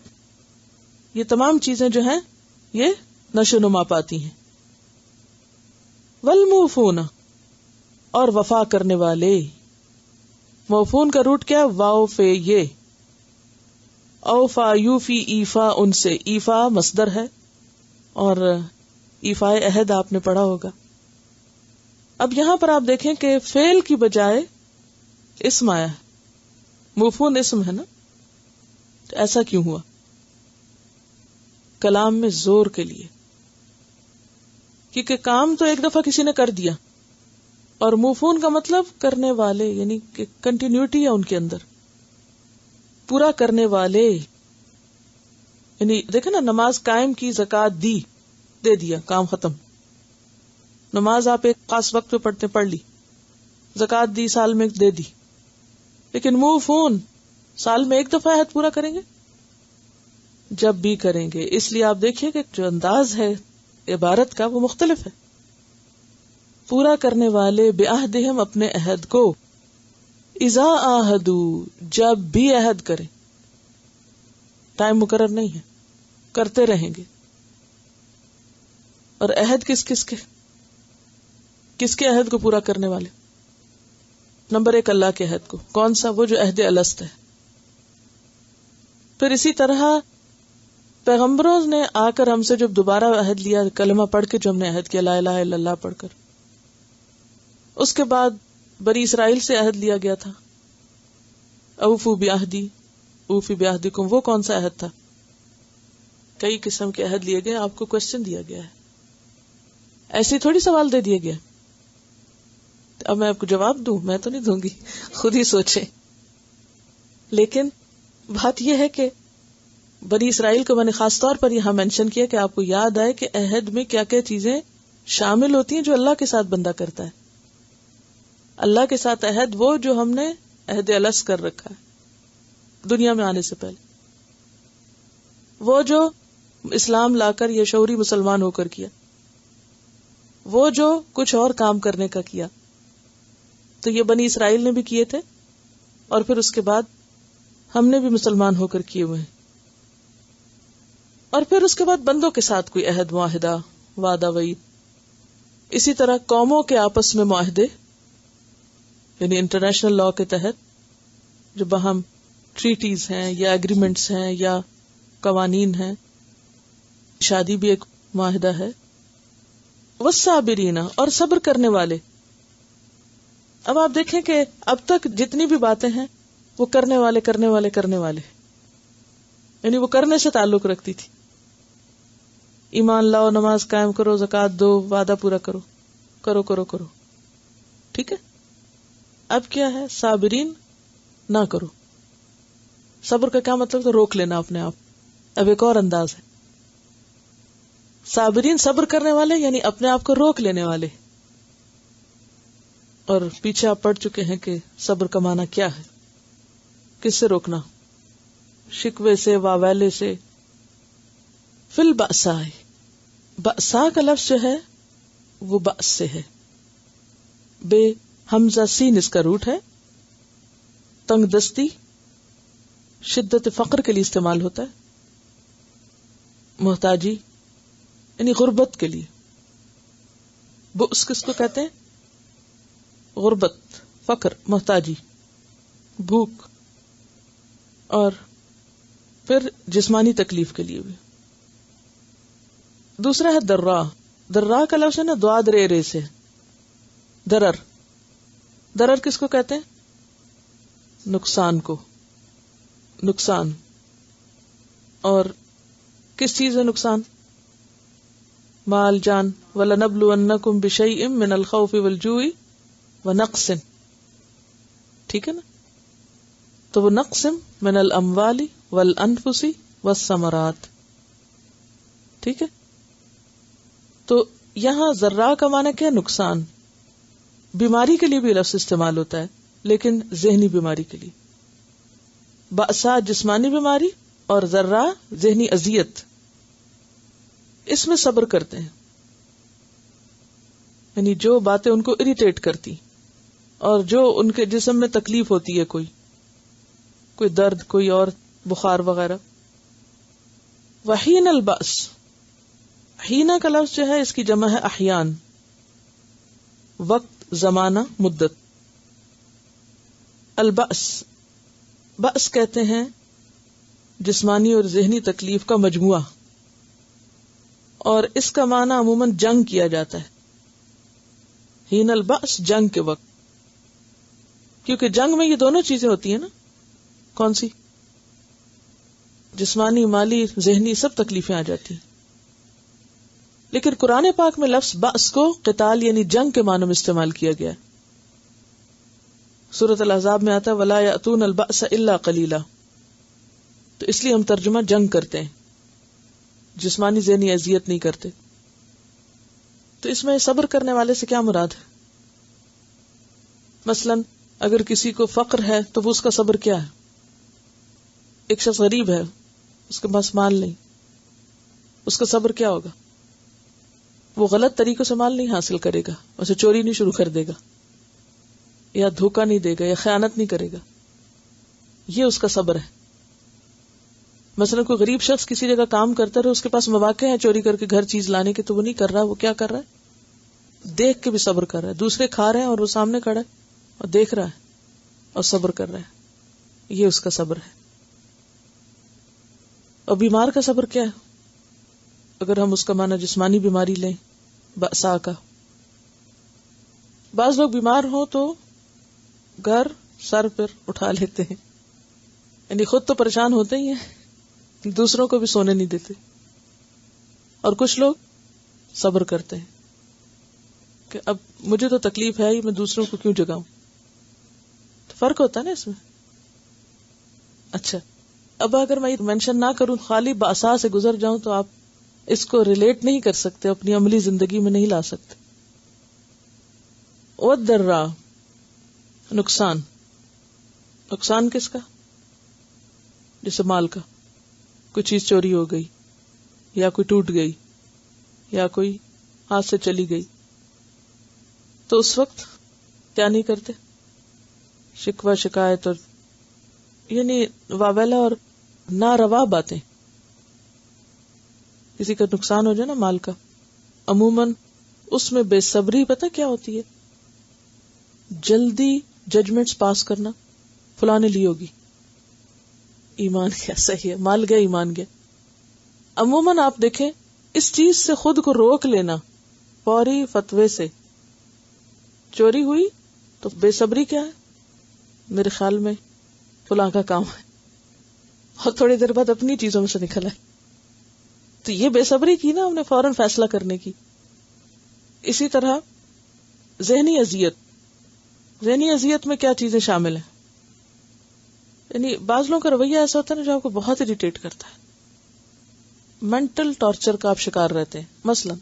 یہ تمام چیزیں جو ہیں یہ نشو و نما پاتی ہیں. والموفون، اور وفا کرنے والے. موفون کا روٹ کیا؟ واو فے یہ. اوفا یوفی ایفا، ان سے. ایفا مصدر ہے اور ایفا عہد آپ نے پڑھا ہوگا. اب یہاں پر آپ دیکھیں کہ فعل کی بجائے اسم آیا ہے. موفون اسم ہے نا، تو ایسا کیوں ہوا؟ کلام میں زور کے لیے، کیونکہ کام تو ایک دفعہ کسی نے کر دیا، اور موفون کا مطلب کرنے والے، یعنی کہ کنٹینیوٹی ہے ان کے اندر، پورا کرنے والے. یعنی دیکھیں نا، نماز قائم کی، زکوٰۃ دی، دے دیا، کام ختم. نماز آپ ایک خاص وقت پہ پڑھتے، پڑھ لی. زکوٰۃ دی، سال میں دے دی. لیکن موفون سال میں ایک دفعہ عہد پورا کریں گے؟ جب بھی کریں گے. اس لیے آپ دیکھیے کہ جو انداز ہے عبارت کا وہ مختلف ہے. پورا کرنے والے بعہدہم، اپنے عہد کو. اذا عاہدوا، جب بھی عہد کریں. ٹائم مقرر نہیں ہے، کرتے رہیں گے. اور عہد کس کے عہد کو پورا کرنے والے؟ نمبر 1 اللہ کے عہد کو. کون سا؟ وہ جو عہد الست ہے. پھر اسی طرح پیغمبروں نے آ کر ہم سے جب دوبارہ عہد لیا، کلمہ پڑھ کے جو ہم نے عہد کیا، لا الہ الا اللہ پڑھ کر، اس کے بعد بنی اسرائیل سے عہد لیا گیا تھا، اوفوا بعہدی اوفی بعہدکم، وہ کون سا عہد تھا؟ کئی قسم کے عہد لیے گئے، آپ کو کوشچن دیا گیا ہے، ایسے تھوڑی سوال دے دیا گیا۔ اب میں آپ کو جواب دوں؟ میں تو نہیں دوں گی، خود ہی سوچیں۔ لیکن بات یہ ہے کہ بنی اسرائیل کو میں نے خاص طور پر یہاں مینشن کیا کہ آپ کو یاد آئے کہ عہد میں کیا کیا چیزیں شامل ہوتی ہیں جو اللہ کے ساتھ بندہ کرتا ہے۔ اللہ کے ساتھ عہد وہ جو ہم نے عہد الس کر رکھا ہے دنیا میں آنے سے پہلے، وہ جو اسلام لا کر یا شعوری مسلمان ہو کر کیا، وہ جو کچھ اور کام کرنے کا کیا، تو یہ بنی اسرائیل نے بھی کیے تھے، اور پھر اس کے بعد ہم نے بھی مسلمان ہو کر کیے ہوئے ہیں۔ اور پھر اس کے بعد بندوں کے ساتھ کوئی عہد معاہدہ وعدہ وعید، اسی طرح قوموں کے آپس میں معاہدے، یعنی انٹرنیشنل لا کے تحت جو باہم ٹریٹیز ہیں یا ایگریمنٹس ہیں یا قوانین ہیں، شادی بھی ایک معاہدہ ہے۔ والصابرین، اور صبر کرنے والے۔ اب آپ دیکھیں کہ اب تک جتنی بھی باتیں ہیں وہ کرنے والے کرنے والے کرنے والے، یعنی وہ کرنے سے تعلق رکھتی تھی۔ ایمان لاؤ، نماز قائم کرو، زکوٰۃ دو، وعدہ پورا کرو، کرو کرو کرو، ٹھیک ہے۔ اب کیا ہے؟ صابرین نہ کرو۔ صبر کا کیا مطلب؟ تو روک لینا اپنے آپ۔ اب ایک اور انداز ہے، صابرین صبر کرنے والے یعنی اپنے آپ کو روک لینے والے۔ اور پیچھے آپ پڑھ چکے ہیں کہ صبر کا معنی کیا ہے، کس سے روکنا؟ شکوے سے، واویلے سے۔ فی البأساء، بأساء کا لفظ جو ہے وہ بأس سے ہے، بے حمزہ سین اس کا روٹ ہے، تنگ دستی، شدت فقر کے لیے استعمال ہوتا ہے، محتاجی یعنی غربت کے لیے۔ بؤس کس کو کہتے ہیں؟ غربت، فقر، محتاجی، بھوک، اور پھر جسمانی تکلیف کے لیے بھی۔ دوسرا ہے درا۔ درا کا لفظ ہے نا دواد رے رے سے، درر۔ درر کس کو کہتے ہیں؟ نقصان کو، نقصان۔ اور کس چیز ہے نقصان؟ مال، جان۔ وَلَنَبْلُوَنَّكُمْ بِشَيْءٍ مِّنَ الْخَوْفِ وَالْجُوعِ وَنَقْصٍ، ٹھیک ہے نا؟ تو وہ نقص من الاموال والانفس والثمرات، ٹھیک ہے۔ تو یہاں ذرا کا معنی کیا؟ نقصان۔ بیماری کے لیے بھی لفظ استعمال ہوتا ہے، لیکن ذہنی بیماری کے لیے۔ بأسا جسمانی بیماری اور ذرا ذہنی اذیت، اس میں صبر کرتے ہیں، یعنی جو باتیں ان کو اریٹیٹ کرتی اور جو ان کے جسم میں تکلیف ہوتی ہے، کوئی درد، کوئی اور بخار وغیرہ۔ وحین البأس، حینا کا لفظ جو ہے اس کی جمع ہے احیان، وقت، زمانہ، مدت۔ البأس، بأس کہتے ہیں جسمانی اور ذہنی تکلیف کا مجموعہ، اور اس کا معنی عموماً جنگ کیا جاتا ہے۔ حین البأس، جنگ کے وقت، کیونکہ جنگ میں یہ دونوں چیزیں ہوتی ہیں نا۔ کون سی؟ جسمانی، مالی، ذہنی، سب تکلیفیں آ جاتی ہیں۔ لیکن قرآن پاک میں لفظ بأس کو قتال یعنی جنگ کے معنی میں استعمال کیا گیا ہے۔ سورۃ الاحزاب میں آتا ہے وَلَا يَأْتُونَ الْبَأْسَ إِلَّا قَلِيلًا، تو اس لیے ہم ترجمہ جنگ کرتے ہیں، جسمانی ذہنی اذیت نہیں کرتے۔ تو اس میں صبر کرنے والے سے کیا مراد ہے؟ مثلاً اگر کسی کو فقر ہے تو وہ اس کا صبر کیا ہے؟ ایک شخص غریب ہے، اس کے پاس مال نہیں، اس کا صبر کیا ہوگا؟ وہ غلط طریقوں سے مال نہیں حاصل کرے گا، اسے چوری نہیں شروع کر دے گا، یا دھوکہ نہیں دے گا، یا خیانت نہیں کرے گا، یہ اس کا صبر ہے۔ مثلا کوئی غریب شخص کسی جگہ کام کرتا رہے، اس کے پاس مواقع ہیں چوری کر کے گھر چیز لانے کے، تو وہ نہیں کر رہا۔ وہ کیا کر رہا ہے؟ دیکھ کے بھی صبر کر رہا ہے۔ دوسرے کھا رہے ہیں اور وہ سامنے کھڑا ہے اور دیکھ رہا ہے اور صبر کر رہا ہے، یہ اس کا صبر ہے۔ اور بیمار کا صبر کیا ہے؟ اگر ہم اس کا معنی جسمانی بیماری لیں، بأسا کا، بعض لوگ بیمار ہوں تو گھر سر پر اٹھا لیتے ہیں، یعنی خود تو پریشان ہوتے ہی ہیں، دوسروں کو بھی سونے نہیں دیتے. اور کچھ لوگ صبر کرتے ہیں کہ اب مجھے تو تکلیف ہے ہی، میں دوسروں کو کیوں جگاؤں. تو فرق ہوتا ہے نا اس میں. اچھا، اب اگر میں مینشن نہ کروں، خالی باسا سے گزر جاؤں، تو آپ اس کو ریلیٹ نہیں کر سکتے، اپنی عملی زندگی میں نہیں لا سکتے. وَالدَّرَّا، نقصان. نقصان کس کا؟ جیسے مال کا، کوئی چیز چوری ہو گئی، یا کوئی ٹوٹ گئی، یا کوئی ہاتھ سے چلی گئی، تو اس وقت کیا نہیں کرتے؟ شکوہ شکایت اور یعنی واویلا اور ناروا باتیں. کسی کا نقصان ہو جائے نا مال کا، عموماً اس میں بے صبری پتہ کیا ہوتی ہے؟ جلدی ججمنٹس پاس کرنا. فلاں نے لی ہوگی، ایمان کیا صحیح ہے، مال گیا ایمان گیا. عموماً آپ دیکھیں اس چیز سے خود کو روک لینا فوری فتوے سے. چوری ہوئی تو بے صبری کیا ہے؟ میرے خیال میں فلاں کا کام ہے، اور تھوڑی دیر بعد اپنی چیزوں میں سے نکل آئے. تو یہ بے صبری کی نا ہم نے فوراً فیصلہ کرنے کی. اسی طرح ذہنی اذیت. ذہنی اذیت میں کیا چیزیں شامل ہیں؟ یعنی بعض لوگوں کا رویہ ایسا ہوتا ہے نا جو آپ کو بہت اریٹیٹ کرتا ہے. مینٹل ٹارچر کا آپ شکار رہتے ہیں. مثلا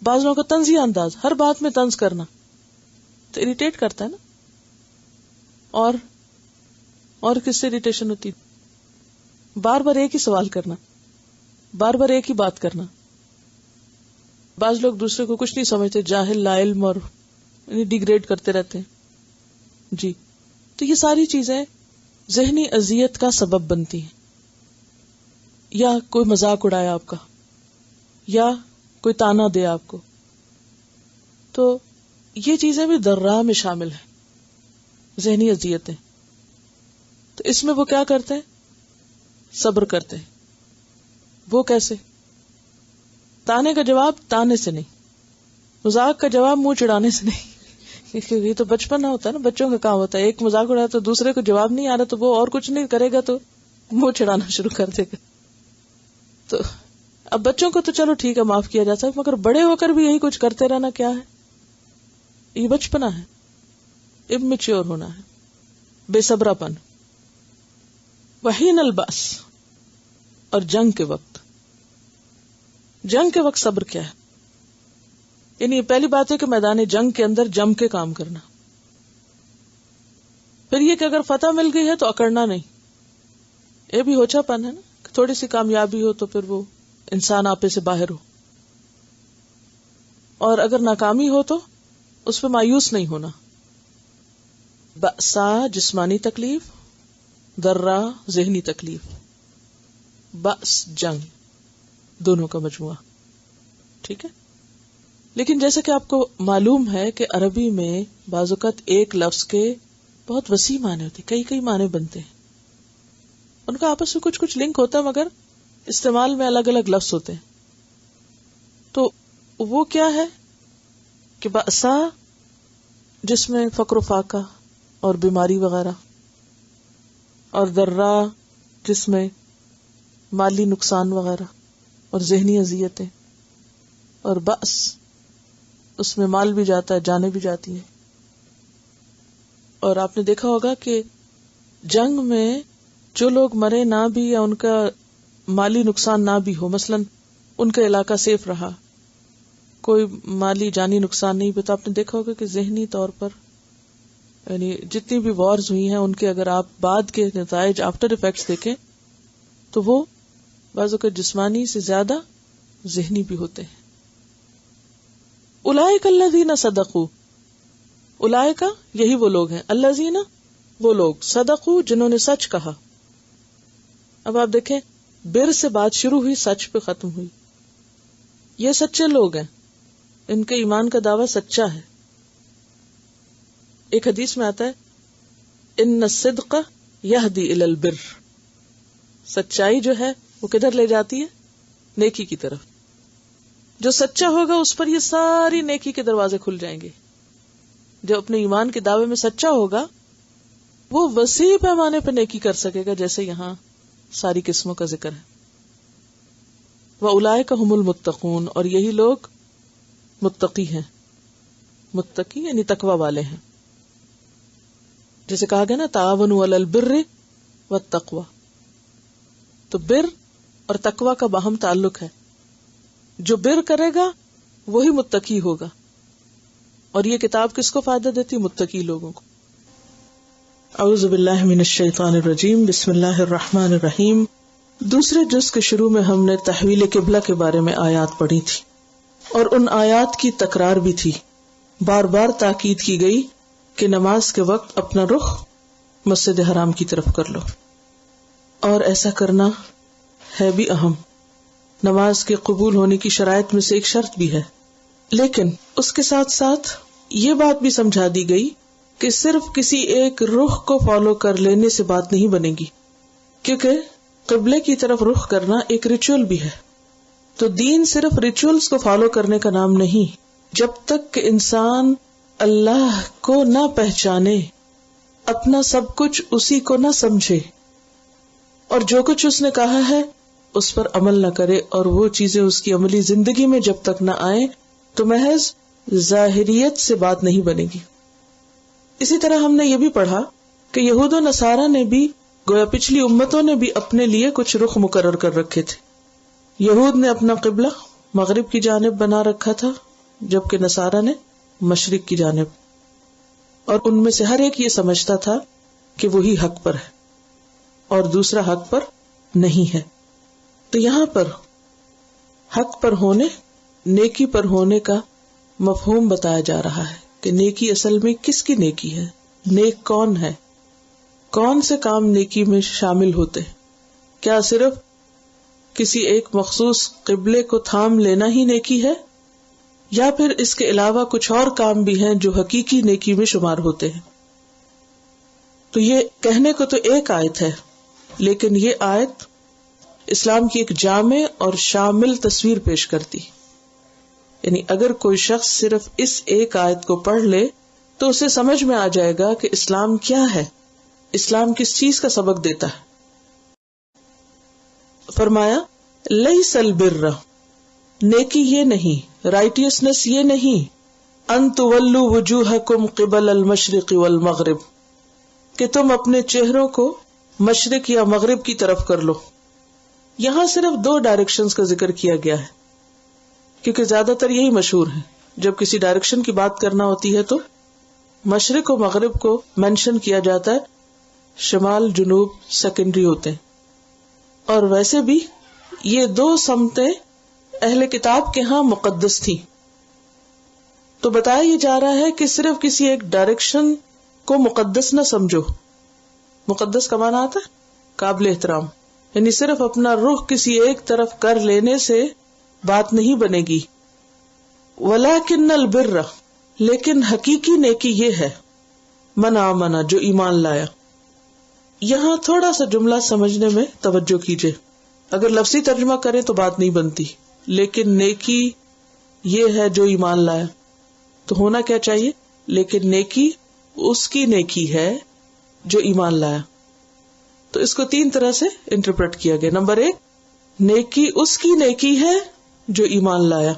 بعض لوگوں کا طنزیہ انداز، ہر بات میں طنز کرنا، تو اریٹیٹ کرتا ہے نا. اور کس سے اریٹیشن ہوتی؟ بار بار ایک ہی سوال کرنا، بار بار ایک ہی بات کرنا. بعض لوگ دوسرے کو کچھ نہیں سمجھتے، جاہل، لا علم، اور ڈیگریڈ کرتے رہتے ہیں. جی، تو یہ ساری چیزیں ذہنی اذیت کا سبب بنتی ہیں. یا کوئی مذاق اڑائے آپ کا، یا کوئی تانا دے آپ کو، تو یہ چیزیں بھی درا میں شامل ہیں، ذہنی اذیتیں. تو اس میں وہ کیا کرتے ہیں؟ صبر کرتے ہیں. وہ کیسے؟ تانے کا جواب تانے سے نہیں، مذاق کا جواب منہ چڑھانے سے نہیں. یہ تو بچپن ہوتا ہے نا، بچوں کا کام ہوتا ہے. ایک مذاق اڑایا تو دوسرے کو جواب نہیں آ رہا، تو وہ اور کچھ نہیں کرے گا تو منہ چڑھانا شروع کر دے گا. تو اب بچوں کو تو چلو ٹھیک ہے، معاف کیا جاتا ہے، مگر بڑے ہو کر بھی یہی کچھ کرتے رہنا کیا ہے؟ یہ بچپنا ہے، اممیچیور ہونا ہے، بے صبرا پن. وحین الباس، اور جنگ کے وقت. جنگ کے وقت صبر کیا ہے؟ یعنی یہ پہلی بات ہے کہ میدان جنگ کے اندر جم کے کام کرنا. پھر یہ کہ اگر فتح مل گئی ہے تو اکڑنا نہیں. یہ بھی ہوچا پن ہے نا، کہ تھوڑی سی کامیابی ہو تو پھر وہ انسان آپے سے باہر ہو، اور اگر ناکامی ہو تو اس پہ مایوس نہیں ہونا. بأسا جسمانی تکلیف، درا ذہنی تکلیف. بأس جنگ، دونوں کا مجموعہ. ٹھیک ہے. لیکن جیسا کہ آپ کو معلوم ہے کہ عربی میں بعض اوقات ایک لفظ کے بہت وسیع معنی ہوتے، کئی معنی بنتے ہیں. ان کا آپس میں کچھ لنک ہوتا ہے، مگر استعمال میں الگ الگ لفظ ہوتے ہیں. تو وہ کیا ہے کہ بأسا جس میں فقر و فاقہ اور بیماری وغیرہ، اور درا جس میں مالی نقصان وغیرہ اور ذہنی اذیتیں، اور بأس اس میں مال بھی جاتا ہے، جانیں بھی جاتی ہیں. اور آپ نے دیکھا ہوگا کہ جنگ میں جو لوگ مرے نہ بھی، یا ان کا مالی نقصان نہ بھی ہو، مثلا ان کا علاقہ سیف رہا، کوئی مالی جانی نقصان نہیں بھی، تو آپ نے دیکھا ہوگا کہ ذہنی طور پر یعنی جتنی بھی وارز ہوئی ہیں ان کے اگر آپ بعد کے نتائج، آفٹر ایفیکٹس دیکھیں تو وہ بعضوں کے جسمانی سے زیادہ ذہنی بھی ہوتے ہیں. اولئک الذین صدقوا، اولئک یہی وہ لوگ ہیں، الذین وہ لوگ، صدقوا جنہوں نے سچ کہا. اب آپ دیکھیں بر سے بات شروع ہوئی، سچ پہ ختم ہوئی. یہ سچے لوگ ہیں، ان کے ایمان کا دعویٰ سچا ہے. ایک حدیث میں آتا ہے ان الصدق یہدی الی البر، سچائی جو ہے وہ کدھر لے جاتی ہے؟ نیکی کی طرف. جو سچا ہوگا اس پر یہ ساری نیکی کے دروازے کھل جائیں گے. جو اپنے ایمان کے دعوے میں سچا ہوگا وہ وسیع پیمانے پہ نیکی کر سکے گا، جیسے یہاں ساری قسموں کا ذکر ہے. وَأُولَئِكَ هُمُ الْمُتَّقُونَ، اور یہی لوگ متقی ہیں. متقی یعنی تقوی والے ہیں. جیسے کہا گیا نا تعاونوا علی البر والتقوی، تو بر اور تقوی کا باہم تعلق ہے. جو بر کرے گا وہی متقی ہوگا. اور یہ کتاب کس کو فائدہ دیتی؟ متقی لوگوں کو. اعوذ باللہ من الشیطان الرجیم، بسم اللہ الرحمن الرحیم. دوسرے جز کے شروع میں ہم نے تحویل قبلہ کے بارے میں آیات پڑھی تھی، اور ان آیات کی تکرار بھی تھی. بار بار تاکید کی گئی کہ نماز کے وقت اپنا رخ مسجد حرام کی طرف کر لو، اور ایسا کرنا ہے بھی اہم. نماز کے قبول ہونے کی شرائط میں سے ایک شرط بھی ہے. لیکن اس کے ساتھ ساتھ یہ بات بھی سمجھا دی گئی کہ صرف کسی ایک رخ کو فالو کر لینے سے بات نہیں بنے گی، کیونکہ قبلے کی طرف رخ کرنا ایک ریچول بھی ہے. تو دین صرف ریچولز کو فالو کرنے کا نام نہیں. جب تک کہ انسان اللہ کو نہ پہچانے، اپنا سب کچھ اسی کو نہ سمجھے، اور جو کچھ اس نے کہا ہے اس پر عمل نہ کرے، اور وہ چیزیں اس کی عملی زندگی میں جب تک نہ آئیں تو محض ظاہریت سے بات نہیں بنے گی. اسی طرح ہم نے یہ بھی پڑھا کہ یہود و نصارہ نے بھی، گویا پچھلی امتوں نے بھی اپنے لیے کچھ رخ مقرر کر رکھے تھے. یہود نے اپنا قبلہ مغرب کی جانب بنا رکھا تھا، جبکہ نصارہ نے مشرق کی جانب، اور ان میں سے ہر ایک یہ سمجھتا تھا کہ وہی حق پر ہے اور دوسرا حق پر نہیں ہے. تو یہاں پر حق پر ہونے، نیکی پر ہونے کا مفہوم بتایا جا رہا ہے کہ نیکی اصل میں کس کی نیکی ہے، نیک کون ہے، کون سے کام نیکی میں شامل ہوتے ہیں. کیا صرف کسی ایک مخصوص قبلے کو تھام لینا ہی نیکی ہے، یا پھر اس کے علاوہ کچھ اور کام بھی ہیں جو حقیقی نیکی میں شمار ہوتے ہیں. تو یہ کہنے کو تو ایک آیت ہے، لیکن یہ آیت اسلام کی ایک جامع اور شامل تصویر پیش کرتی. یعنی اگر کوئی شخص صرف اس ایک آیت کو پڑھ لے تو اسے سمجھ میں آ جائے گا کہ اسلام کیا ہے، اسلام کس چیز کا سبق دیتا ہے. فرمایا لیس البر، نیکی یہ نہیں، رائٹیسنس یہ نہیں، ان تولوا وجوہکم قبل المشرق والمغرب، کہ تم اپنے چہروں کو مشرق یا مغرب کی طرف کر لو. یہاں صرف 2 ڈائریکشنز کا ذکر کیا گیا ہے، کیونکہ زیادہ تر یہی مشہور ہے. جب کسی ڈائریکشن کی بات کرنا ہوتی ہے تو مشرق و مغرب کو مینشن کیا جاتا ہے، شمال جنوب سیکنڈری ہوتے ہیں. اور ویسے بھی یہ 2 سمتیں اہل کتاب کے ہاں مقدس تھیں. تو بتایا یہ جا رہا ہے کہ صرف کسی ایک ڈائریکشن کو مقدس نہ سمجھو. مقدس کا معنی آتا ہے قابل احترام، یعنی صرف اپنا رخ کسی ایک طرف کر لینے سے بات نہیں بنے گی. وَلَكِنَّ الْبِرَّ، لیکن حقیقی نیکی یہ ہے، من آمن، جو ایمان لایا. یہاں تھوڑا سا جملہ سمجھنے میں توجہ کیجئے. اگر لفظی ترجمہ کریں تو بات نہیں بنتی، لیکن نیکی یہ ہے جو ایمان لایا، تو ہونا کیا چاہیے؟ لیکن نیکی اس کی نیکی ہے جو ایمان لایا. تو اس کو 3 طرح سے انٹرپریٹ کیا گیا. نمبر 1، نیکی اس کی نیکی ہے جو ایمان لایا.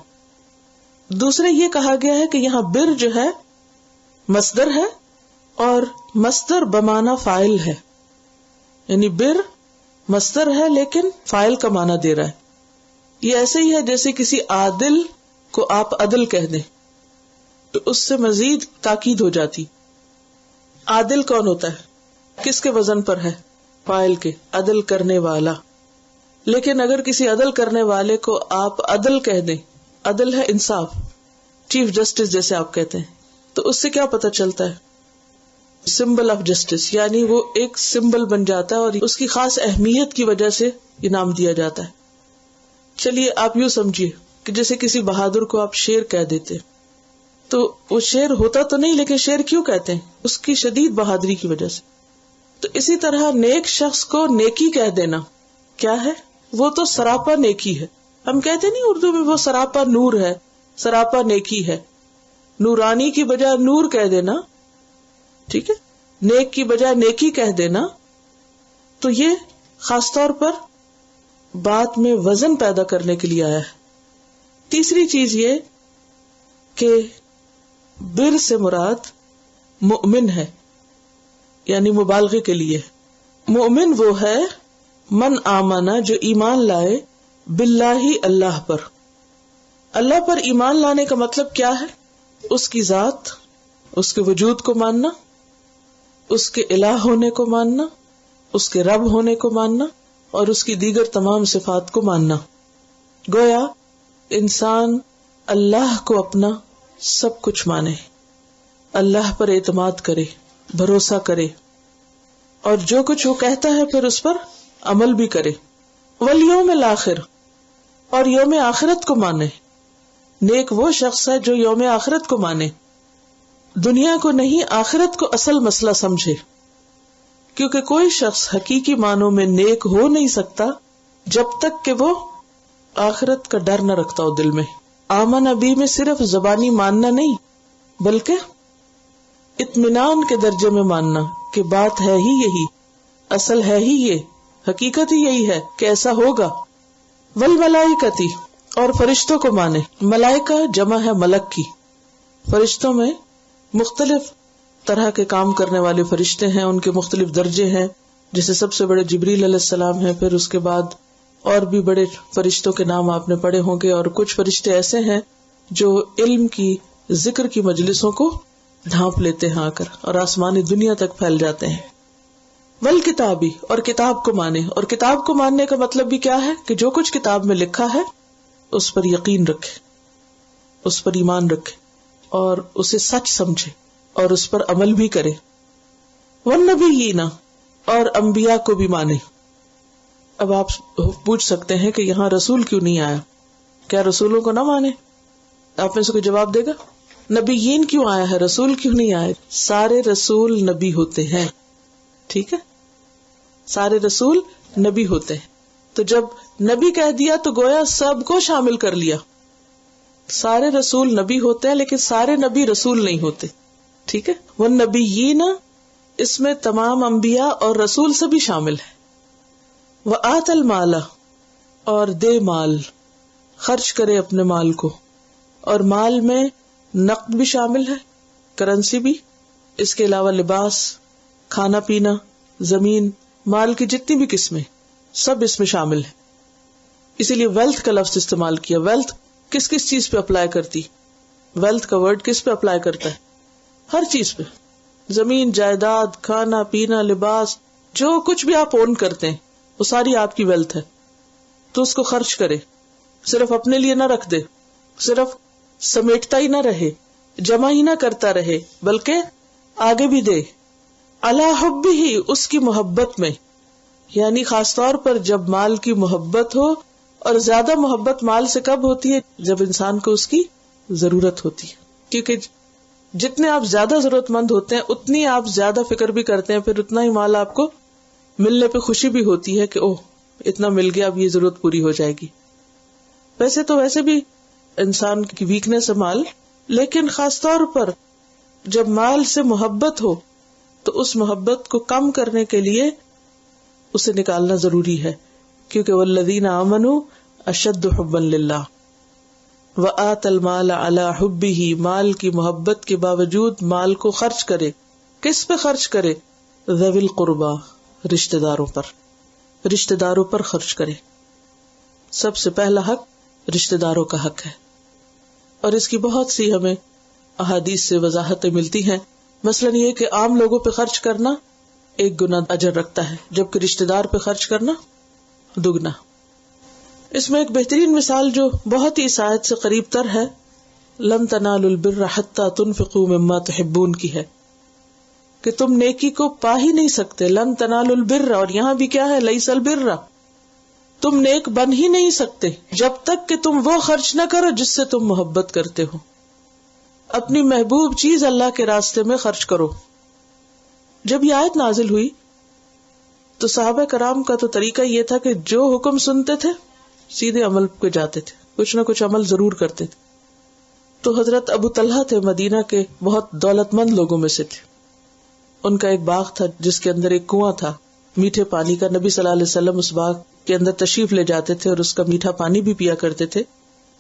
دوسرے یہ کہا گیا ہے کہ یہاں بر جو ہے مصدر ہے، اور مصدر بمعنی فاعل ہے. یعنی بر مصدر ہے لیکن فاعل کا معنی دے رہا ہے. یہ ایسے ہی ہے جیسے کسی عادل کو آپ عدل کہہ دیں تو اس سے مزید تاکید ہو جاتی. عادل کون ہوتا ہے؟ کس کے وزن پر ہے؟ فاعل کے، عدل کرنے والا. لیکن اگر کسی عدل کرنے والے کو آپ عدل کہہ دیں، عدل ہے انصاف، چیف جسٹس جیسے آپ کہتے ہیں، تو اس سے کیا پتہ چلتا ہے؟ سمبل آف جسٹس، یعنی وہ ایک سمبل بن جاتا ہے اور اس کی خاص اہمیت کی وجہ سے یہ نام دیا جاتا ہے. چلیے آپ یوں سمجھیے کہ جیسے کسی بہادر کو آپ شیر کہہ دیتے، تو وہ شیر ہوتا تو نہیں، لیکن شیر کیوں کہتے ہیں؟ اس کی شدید بہادری کی وجہ سے. تو اسی طرح نیک شخص کو نیکی کہہ دینا کیا ہے؟ وہ تو سراپا نیکی ہے. ہم کہتے نہیں اردو میں وہ سراپا نور ہے، سراپا نیکی ہے. نورانی کی بجائے نور کہہ دینا، ٹھیک ہے، نیک کی بجائے نیکی کہہ دینا، تو یہ خاص طور پر بات میں وزن پیدا کرنے کے لیے آیا ہے۔ تیسری چیز یہ کہ بر سے مراد مؤمن ہے، یعنی مبالغے کے لیے۔ مؤمن وہ ہے من آمنا، جو ایمان لائے، باللہ اللہ پر۔ اللہ پر ایمان لانے کا مطلب کیا ہے؟ اس کی ذات، اس کے وجود کو ماننا، اس کے الہ ہونے کو ماننا، اس کے رب ہونے کو ماننا، اور اس کی دیگر تمام صفات کو ماننا۔ گویا انسان اللہ کو اپنا سب کچھ مانے، اللہ پر اعتماد کرے، بھروسہ کرے، اور جو کچھ وہ کہتا ہے پھر اس پر عمل بھی کرے۔ والیوم الآخر، اور یوم آخرت کو مانے۔ نیک وہ شخص ہے جو یوم آخرت کو مانے، دنیا کو نہیں، آخرت کو اصل مسئلہ سمجھے، کیونکہ کوئی شخص حقیقی معنوں میں نیک ہو نہیں سکتا جب تک کہ وہ آخرت کا ڈر نہ رکھتا ہو دل میں۔ آمن ابی میں صرف زبانی ماننا نہیں، بلکہ اطمینان کے درجے میں ماننا کہ بات ہے ہی یہی، اصل ہے ہی یہ، حقیقت ہی یہی ہے کہ ایسا ہوگا۔ والملائکتی، اور فرشتوں کو مانے۔ ملائکہ جمع ہے ملک کی۔ فرشتوں میں مختلف طرح کے کام کرنے والے فرشتے ہیں، ان کے مختلف درجے ہیں، جیسے سب سے بڑے جبریل علیہ السلام ہیں، پھر اس کے بعد اور بھی بڑے فرشتوں کے نام آپ نے پڑھے ہوں گے، اور کچھ فرشتے ایسے ہیں جو علم کی، ذکر کی مجلسوں کو ڈھانپ لیتے ہیں آ کر، اور آسمانی دنیا تک پھیل جاتے ہیں۔ والکتابی، اور کتاب کو مانے۔ اور کتاب کو ماننے کا مطلب بھی کیا ہے کہ جو کچھ کتاب میں لکھا ہے اس پر یقین رکھے، اس پر ایمان رکھے، اور اسے سچ سمجھے، اور اس پر عمل بھی کرے۔ والنبیین، اور انبیاء کو بھی مانے۔ اب آپ پوچھ سکتے ہیں کہ یہاں رسول کیوں نہیں آیا؟ کیا رسولوں کو نہ مانے؟ آپ میں سے کوئی جواب دے گا؟ نبیین کیوں آیا ہے، رسول کیوں نہیں آئے؟ سارے رسول نبی ہوتے ہیں، ٹھیک ہے، سارے رسول نبی ہوتے ہیں۔ تو جب نبی کہہ دیا تو گویا سب کو شامل کر لیا۔ سارے رسول نبی ہوتے ہیں لیکن سارے نبی رسول نہیں ہوتے، ٹھیک ہے۔ والنبیین، اس میں تمام انبیاء اور رسول سے بھی شامل ہے۔ وآت المال، اور دے مال، خرچ کرے اپنے مال کو، اور مال میں نقد بھی شامل ہے، کرنسی بھی، اس کے علاوہ لباس، کھانا پینا، زمین، مال کی جتنی بھی قسمیں، سب اس میں شامل ہے۔ اسی لیے ویلتھ کا لفظ استعمال کیا۔ ویلتھ کس کس چیز پہ اپلائی کرتی؟ ویلتھ کا ورڈ کس پہ اپلائی کرتا ہے؟ ہر چیز پہ، زمین، جائیداد، کھانا پینا، لباس، جو کچھ بھی آپ اون کرتے ہیں وہ ساری آپ کی ویلتھ ہے، تو اس کو خرچ کرے، صرف اپنے لیے نہ رکھ دے، صرف سمیٹتا ہی نہ رہے، جمع ہی نہ کرتا رہے، بلکہ آگے بھی دے۔ علی حبہ، اس کی محبت میں، یعنی خاص طور پر جب مال کی محبت ہو، اور زیادہ محبت مال سے کب ہوتی ہے؟ جب انسان کو اس کی ضرورت ہوتی ہے، کیونکہ جتنے آپ زیادہ ضرورت مند ہوتے ہیں اتنی آپ زیادہ فکر بھی کرتے ہیں، پھر اتنا ہی مال آپ کو ملنے پہ خوشی بھی ہوتی ہے کہ اوہ اتنا مل گیا، اب یہ ضرورت پوری ہو جائے گی۔ ویسے بھی انسان کی ویکنس ہے مال، لیکن خاص طور پر جب مال سے محبت ہو تو اس محبت کو کم کرنے کے لیے اسے نکالنا ضروری ہے، کیونکہ والذین آمنوا اشد حبا للہ وآت المال علی حبہ، مال کی محبت کے باوجود مال کو خرچ کرے۔ کس پہ خرچ کرے؟ ذوی القربا، رشتہ داروں پر، رشتہ داروں پر خرچ کرے۔ سب سے پہلا حق رشتہ داروں کا حق ہے، اور اس کی بہت سی ہمیں احادیث سے وضاحتیں ملتی ہیں۔ مثلاً یہ کہ عام لوگوں پہ خرچ کرنا 1 گنا اجر رکھتا ہے، جبکہ رشتہ دار پہ خرچ کرنا 2 گنا۔ اس میں ایک بہترین مثال جو بہت ہی اس آیت سے قریب تر ہے، لن تنالوا البر حتی تنفقوا مما تحبون کی ہے، کہ تم نیکی کو پا ہی نہیں سکتے، لن تنالوا البر، اور یہاں بھی کیا ہے، لیس البر، تم نیک بن ہی نہیں سکتے جب تک کہ تم وہ خرچ نہ کرو جس سے تم محبت کرتے ہو۔ اپنی محبوب چیز اللہ کے راستے میں خرچ کرو۔ جب یہ آیت نازل ہوئی تو صحابہ کرام کا تو طریقہ یہ تھا کہ جو حکم سنتے تھے سیدھے عمل پہ جاتے تھے، کچھ نہ کچھ عمل ضرور کرتے تھے۔ تو حضرت ابو طلحہ تھے، مدینہ کے بہت دولت مند لوگوں میں سے تھے. ان کا ایک باغ تھا جس کے اندر ایک کنواں تھا میٹھے پانی کا. نبی صلی اللہ علیہ وسلم اس باغ کے اندر تشریف لے جاتے تھے اور اس کا میٹھا پانی بھی پیا کرتے تھے.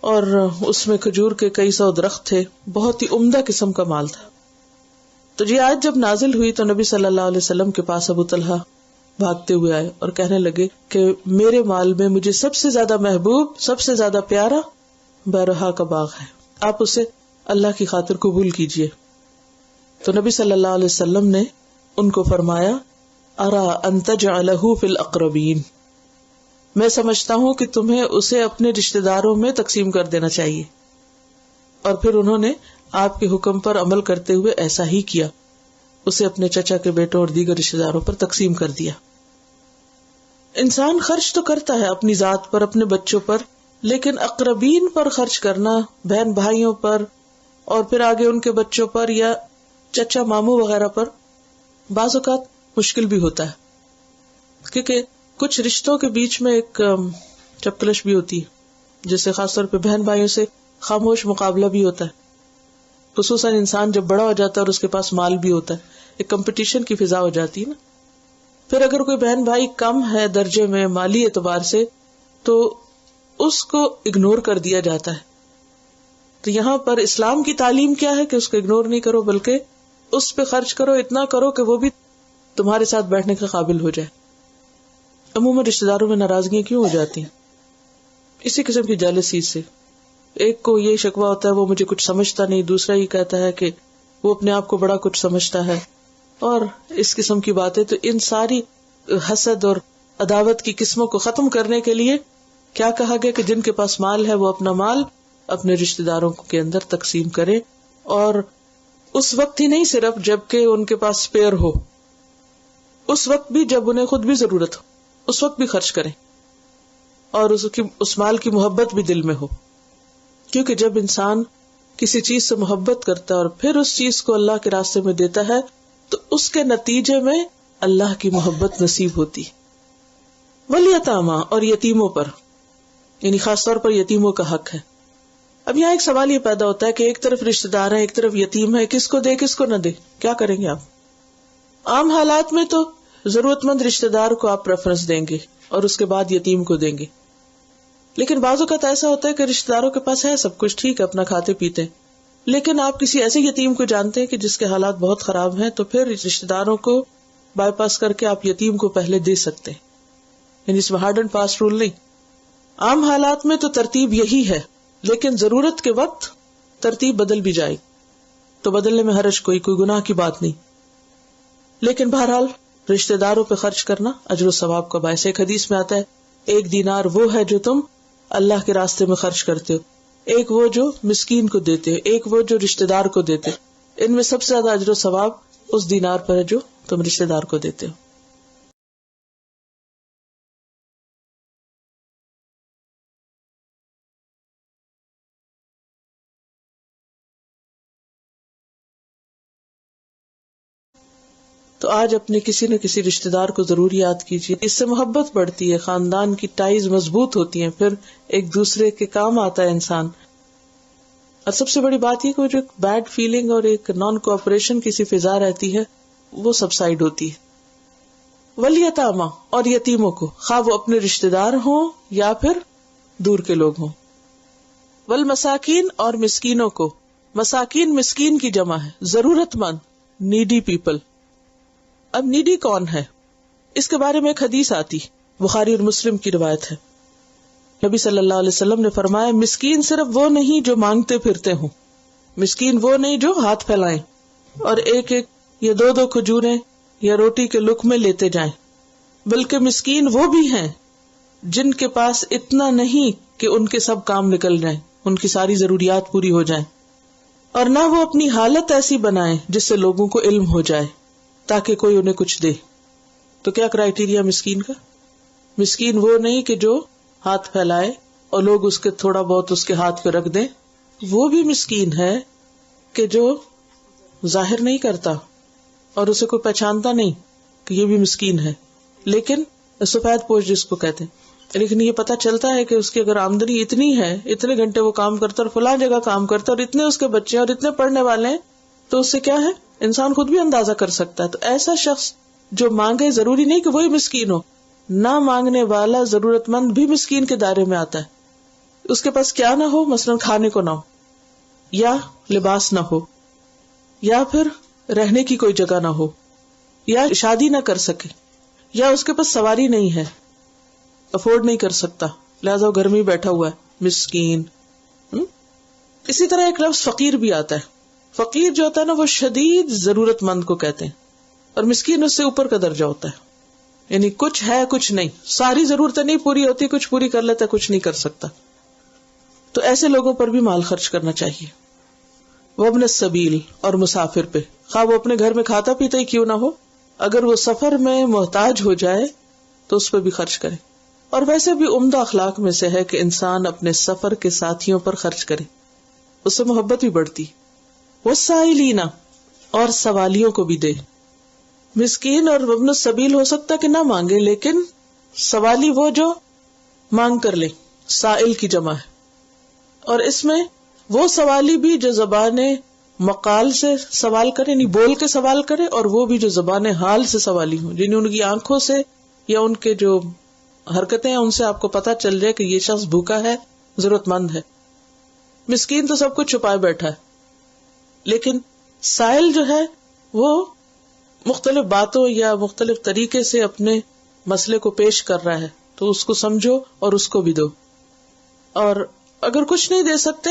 اور اس میں کھجور کے کئی سو درخت تھے، بہت ہی عمدہ قسم کا مال تھا. تو یہ آیت جب نازل ہوئی تو نبی صلی اللہ علیہ وسلم کے پاس ابو طلحہ بھاگتے ہوئے آئے اور کہنے لگے کہ میرے مال میں مجھے سب سے زیادہ محبوب، سب سے زیادہ پیارا بیرہا کا باغ ہے، آپ اسے اللہ کی خاطر قبول کیجئے. تو نبی صلی اللہ علیہ وسلم نے ان کو فرمایا ارا ان تجعلہ فی الاقربین، میں سمجھتا ہوں کہ تمہیں اسے اپنے رشتہ داروں میں تقسیم کر دینا چاہیے. اور پھر انہوں نے آپ کے حکم پر عمل کرتے ہوئے ایسا ہی کیا، اسے اپنے چچا کے بیٹوں اور دیگر رشتہ داروں پر تقسیم کر دیا. انسان خرچ تو کرتا ہے اپنی ذات پر، اپنے بچوں پر، لیکن اقربین پر خرچ کرنا، بہن بھائیوں پر اور پھر آگے ان کے بچوں پر یا چچا ماموں وغیرہ پر بعض اوقات مشکل بھی ہوتا ہے، کیونکہ کچھ رشتوں کے بیچ میں ایک چپکلش بھی ہوتی ہے، جس سے خاص طور پہ بہن بھائیوں سے خاموش مقابلہ بھی ہوتا ہے. خصوصاً انسان جب بڑا ہو جاتا ہے اور اس کے پاس مال بھی ہوتا ہے، ایک کمپٹیشن کی فضا ہو جاتی ہے نا. پھر اگر کوئی بہن بھائی کم ہے درجے میں مالی اعتبار سے تو اس کو اگنور کر دیا جاتا ہے. تو یہاں پر اسلام کی تعلیم کیا ہے کہ اس کو اگنور نہیں کرو، بلکہ اس پہ خرچ کرو، اتنا کرو کہ وہ بھی تمہارے ساتھ بیٹھنے کے قابل ہو جائے. عموماً رشتہ داروں میں ناراضگیاں کیوں ہو جاتی ہیں؟ اسی قسم کی جیلسی سے. ایک کو یہ شکوہ ہوتا ہے وہ مجھے کچھ سمجھتا نہیں، دوسرا یہ کہتا ہے کہ وہ اپنے آپ کو بڑا کچھ سمجھتا ہے، اور اس قسم کی باتیں. تو ان ساری حسد اور عداوت کی قسموں کو ختم کرنے کے لیے کیا کہا گیا کہ جن کے پاس مال ہے وہ اپنا مال اپنے رشتہ داروں کے اندر تقسیم کرے، اور اس وقت ہی نہیں صرف جب کہ ان کے پاس سپیئر ہو، اس وقت بھی جب انہیں خود بھی ضرورت ہو اس وقت بھی خرچ کریں، اور اس مال کی محبت بھی دل میں ہو. کیونکہ جب انسان کسی چیز سے محبت کرتا ہے اور پھر اس چیز کو اللہ کے راستے میں دیتا ہے تو اس کے نتیجے میں اللہ کی محبت نصیب ہوتی. والیتامی اور یتیموں پر، یعنی خاص طور پر یتیموں کا حق ہے. اب یہاں ایک سوال یہ پیدا ہوتا ہے کہ ایک طرف رشتہ دار ہیں، ایک طرف یتیم ہے، کس کو دے کس کو نہ دے، کیا کریں گے آپ؟ عام حالات میں تو ضرورت مند رشتہ دار کو آپ پریفرنس دیں گے اور اس کے بعد یتیم کو دیں گے. لیکن بعض اوقات ایسا ہوتا ہے کہ رشتہ داروں کے پاس ہے سب کچھ، ٹھیک ہے، اپنا کھاتے پیتے، لیکن آپ کسی ایسے یتیم کو جانتے ہیں کہ جس کے حالات بہت خراب ہیں، تو پھر رشتہ داروں کو بائی پاس کر کے آپ یتیم کو پہلے دے سکتے ہیں. یعنی اس میں ہارڈ اینڈ فاسٹ رول نہیں. عام حالات میں تو ترتیب یہی ہے، لیکن ضرورت کے وقت ترتیب بدل بھی جائے تو بدلنے میں حرج کوئی گناہ کی بات نہیں. لیکن بہرحال رشتہ داروں پہ خرچ کرنا اجر و ثواب کا باعث. ایک حدیث میں آتا ہے 1 دینار وہ ہے جو تم اللہ کے راستے میں خرچ کرتے ہو، ایک وہ جو مسکین کو دیتے ہو، ایک وہ جو رشتہ دار کو دیتے. ان میں سب سے زیادہ اجر و ثواب اس دینار پر ہے جو تم رشتہ دار کو دیتے ہو. تو آج اپنے کسی نہ کسی رشتہ دار کو ضرور یاد کیجیے، اس سے محبت بڑھتی ہے، خاندان کی ٹائز مضبوط ہوتی ہیں، پھر ایک دوسرے کے کام آتا ہے انسان. اور سب سے بڑی بات یہ کہ جو بیڈ فیلنگ اور ایک نان کوآپریشن کی سی فضا رہتی ہے وہ سب سائڈ ہوتی ہے. والیتامی اور یتیموں کو، خواہ وہ اپنے رشتہ دار ہوں یا پھر دور کے لوگ ہوں. والمساکین اور مسکینوں کو، مساکین مسکین کی جمع ہے، ضرورت مند، نیڈی پیپل. اب نیڈی کون ہے؟ اس کے بارے میں ایک حدیث آتی، بخاری اور مسلم کی روایت ہے. نبی صلی اللہ علیہ وسلم نے فرمایا مسکین صرف وہ نہیں جو مانگتے پھرتے ہوں، مسکین وہ نہیں جو ہاتھ پھیلائیں اور ایک ایک یا 2 کھجوریں یا روٹی کے لقمے لیتے جائیں، بلکہ مسکین وہ بھی ہیں جن کے پاس اتنا نہیں کہ ان کے سب کام نکل جائیں، ان کی ساری ضروریات پوری ہو جائیں، اور نہ وہ اپنی حالت ایسی بنائیں جس سے لوگوں کو علم ہو جائے تاکہ کوئی انہیں کچھ دے. تو کیا کرائیٹیریا مسکین کا؟ مسکین وہ نہیں کہ جو ہاتھ پھیلائے اور لوگ اس کے تھوڑا بہت اس کے ہاتھ پہ رکھ دیں، وہ بھی مسکین ہے کہ جو ظاہر نہیں کرتا اور اسے کوئی پہچانتا نہیں کہ یہ بھی مسکین ہے، لیکن سفید پوش جس کو کہتے ہیں، لیکن یہ پتا چلتا ہے کہ اس کی اگر آمدنی اتنی ہے، اتنے گھنٹے وہ کام کرتا ہے اور فلاں جگہ کام کرتا ہے اور اتنے اس کے بچے اور اتنے پڑھنے والے ہیں، تو اس سے کیا ہے انسان خود بھی اندازہ کر سکتا ہے. تو ایسا شخص جو مانگے، ضروری نہیں کہ وہی مسکین ہو، نہ مانگنے والا ضرورت مند بھی مسکین کے دائرے میں آتا ہے. اس کے پاس کیا نہ ہو، مثلاً کھانے کو نہ ہو، یا لباس نہ ہو، یا پھر رہنے کی کوئی جگہ نہ ہو، یا شادی نہ کر سکے، یا اس کے پاس سواری نہیں ہے، افورڈ نہیں کر سکتا، لہذا وہ گھر میں ہی بیٹھا ہوا ہے، مسکین. اسی طرح ایک لفظ فقیر بھی آتا ہے. فقیر جو ہوتا ہے نا وہ شدید ضرورت مند کو کہتے ہیں، اور مسکین اس سے اوپر کا درجہ ہوتا ہے، یعنی کچھ ہے کچھ نہیں، ساری ضرورتیں نہیں پوری ہوتی، کچھ پوری کر لیتا کچھ نہیں کر سکتا. تو ایسے لوگوں پر بھی مال خرچ کرنا چاہیے. وابن السبیل، اور مسافر پہ، خواہ وہ اپنے گھر میں کھاتا پیتا ہی کیوں نہ ہو، اگر وہ سفر میں محتاج ہو جائے تو اس پہ بھی خرچ کرے. اور ویسے بھی عمدہ اخلاق میں سے ہے کہ انسان اپنے سفر کے ساتھیوں پر خرچ کرے، اس سے محبت بھی بڑھتی. والسائلین، اور سوالیوں کو بھی دے. مسکین اور وابن السبیل ہو سکتا کہ نہ مانگے، لیکن سوالی وہ جو مانگ کر لے، سائل کی جمع ہے. اور اس میں وہ سوالی بھی جو زبان مقال سے سوال کرے، یعنی بول کے سوال کرے، اور وہ بھی جو زبان حال سے سوالی ہوں، یعنی ان کی آنکھوں سے یا ان کے جو حرکتیں ہیں ان سے آپ کو پتا چل جائے کہ یہ شخص بھوکا ہے، ضرورت مند ہے. مسکین تو سب کچھ چھپائے بیٹھا ہے، لیکن سائل جو ہے وہ مختلف باتوں یا مختلف طریقے سے اپنے مسئلے کو پیش کر رہا ہے، تو اس کو سمجھو اور اس کو بھی دو. اور اگر کچھ نہیں دے سکتے،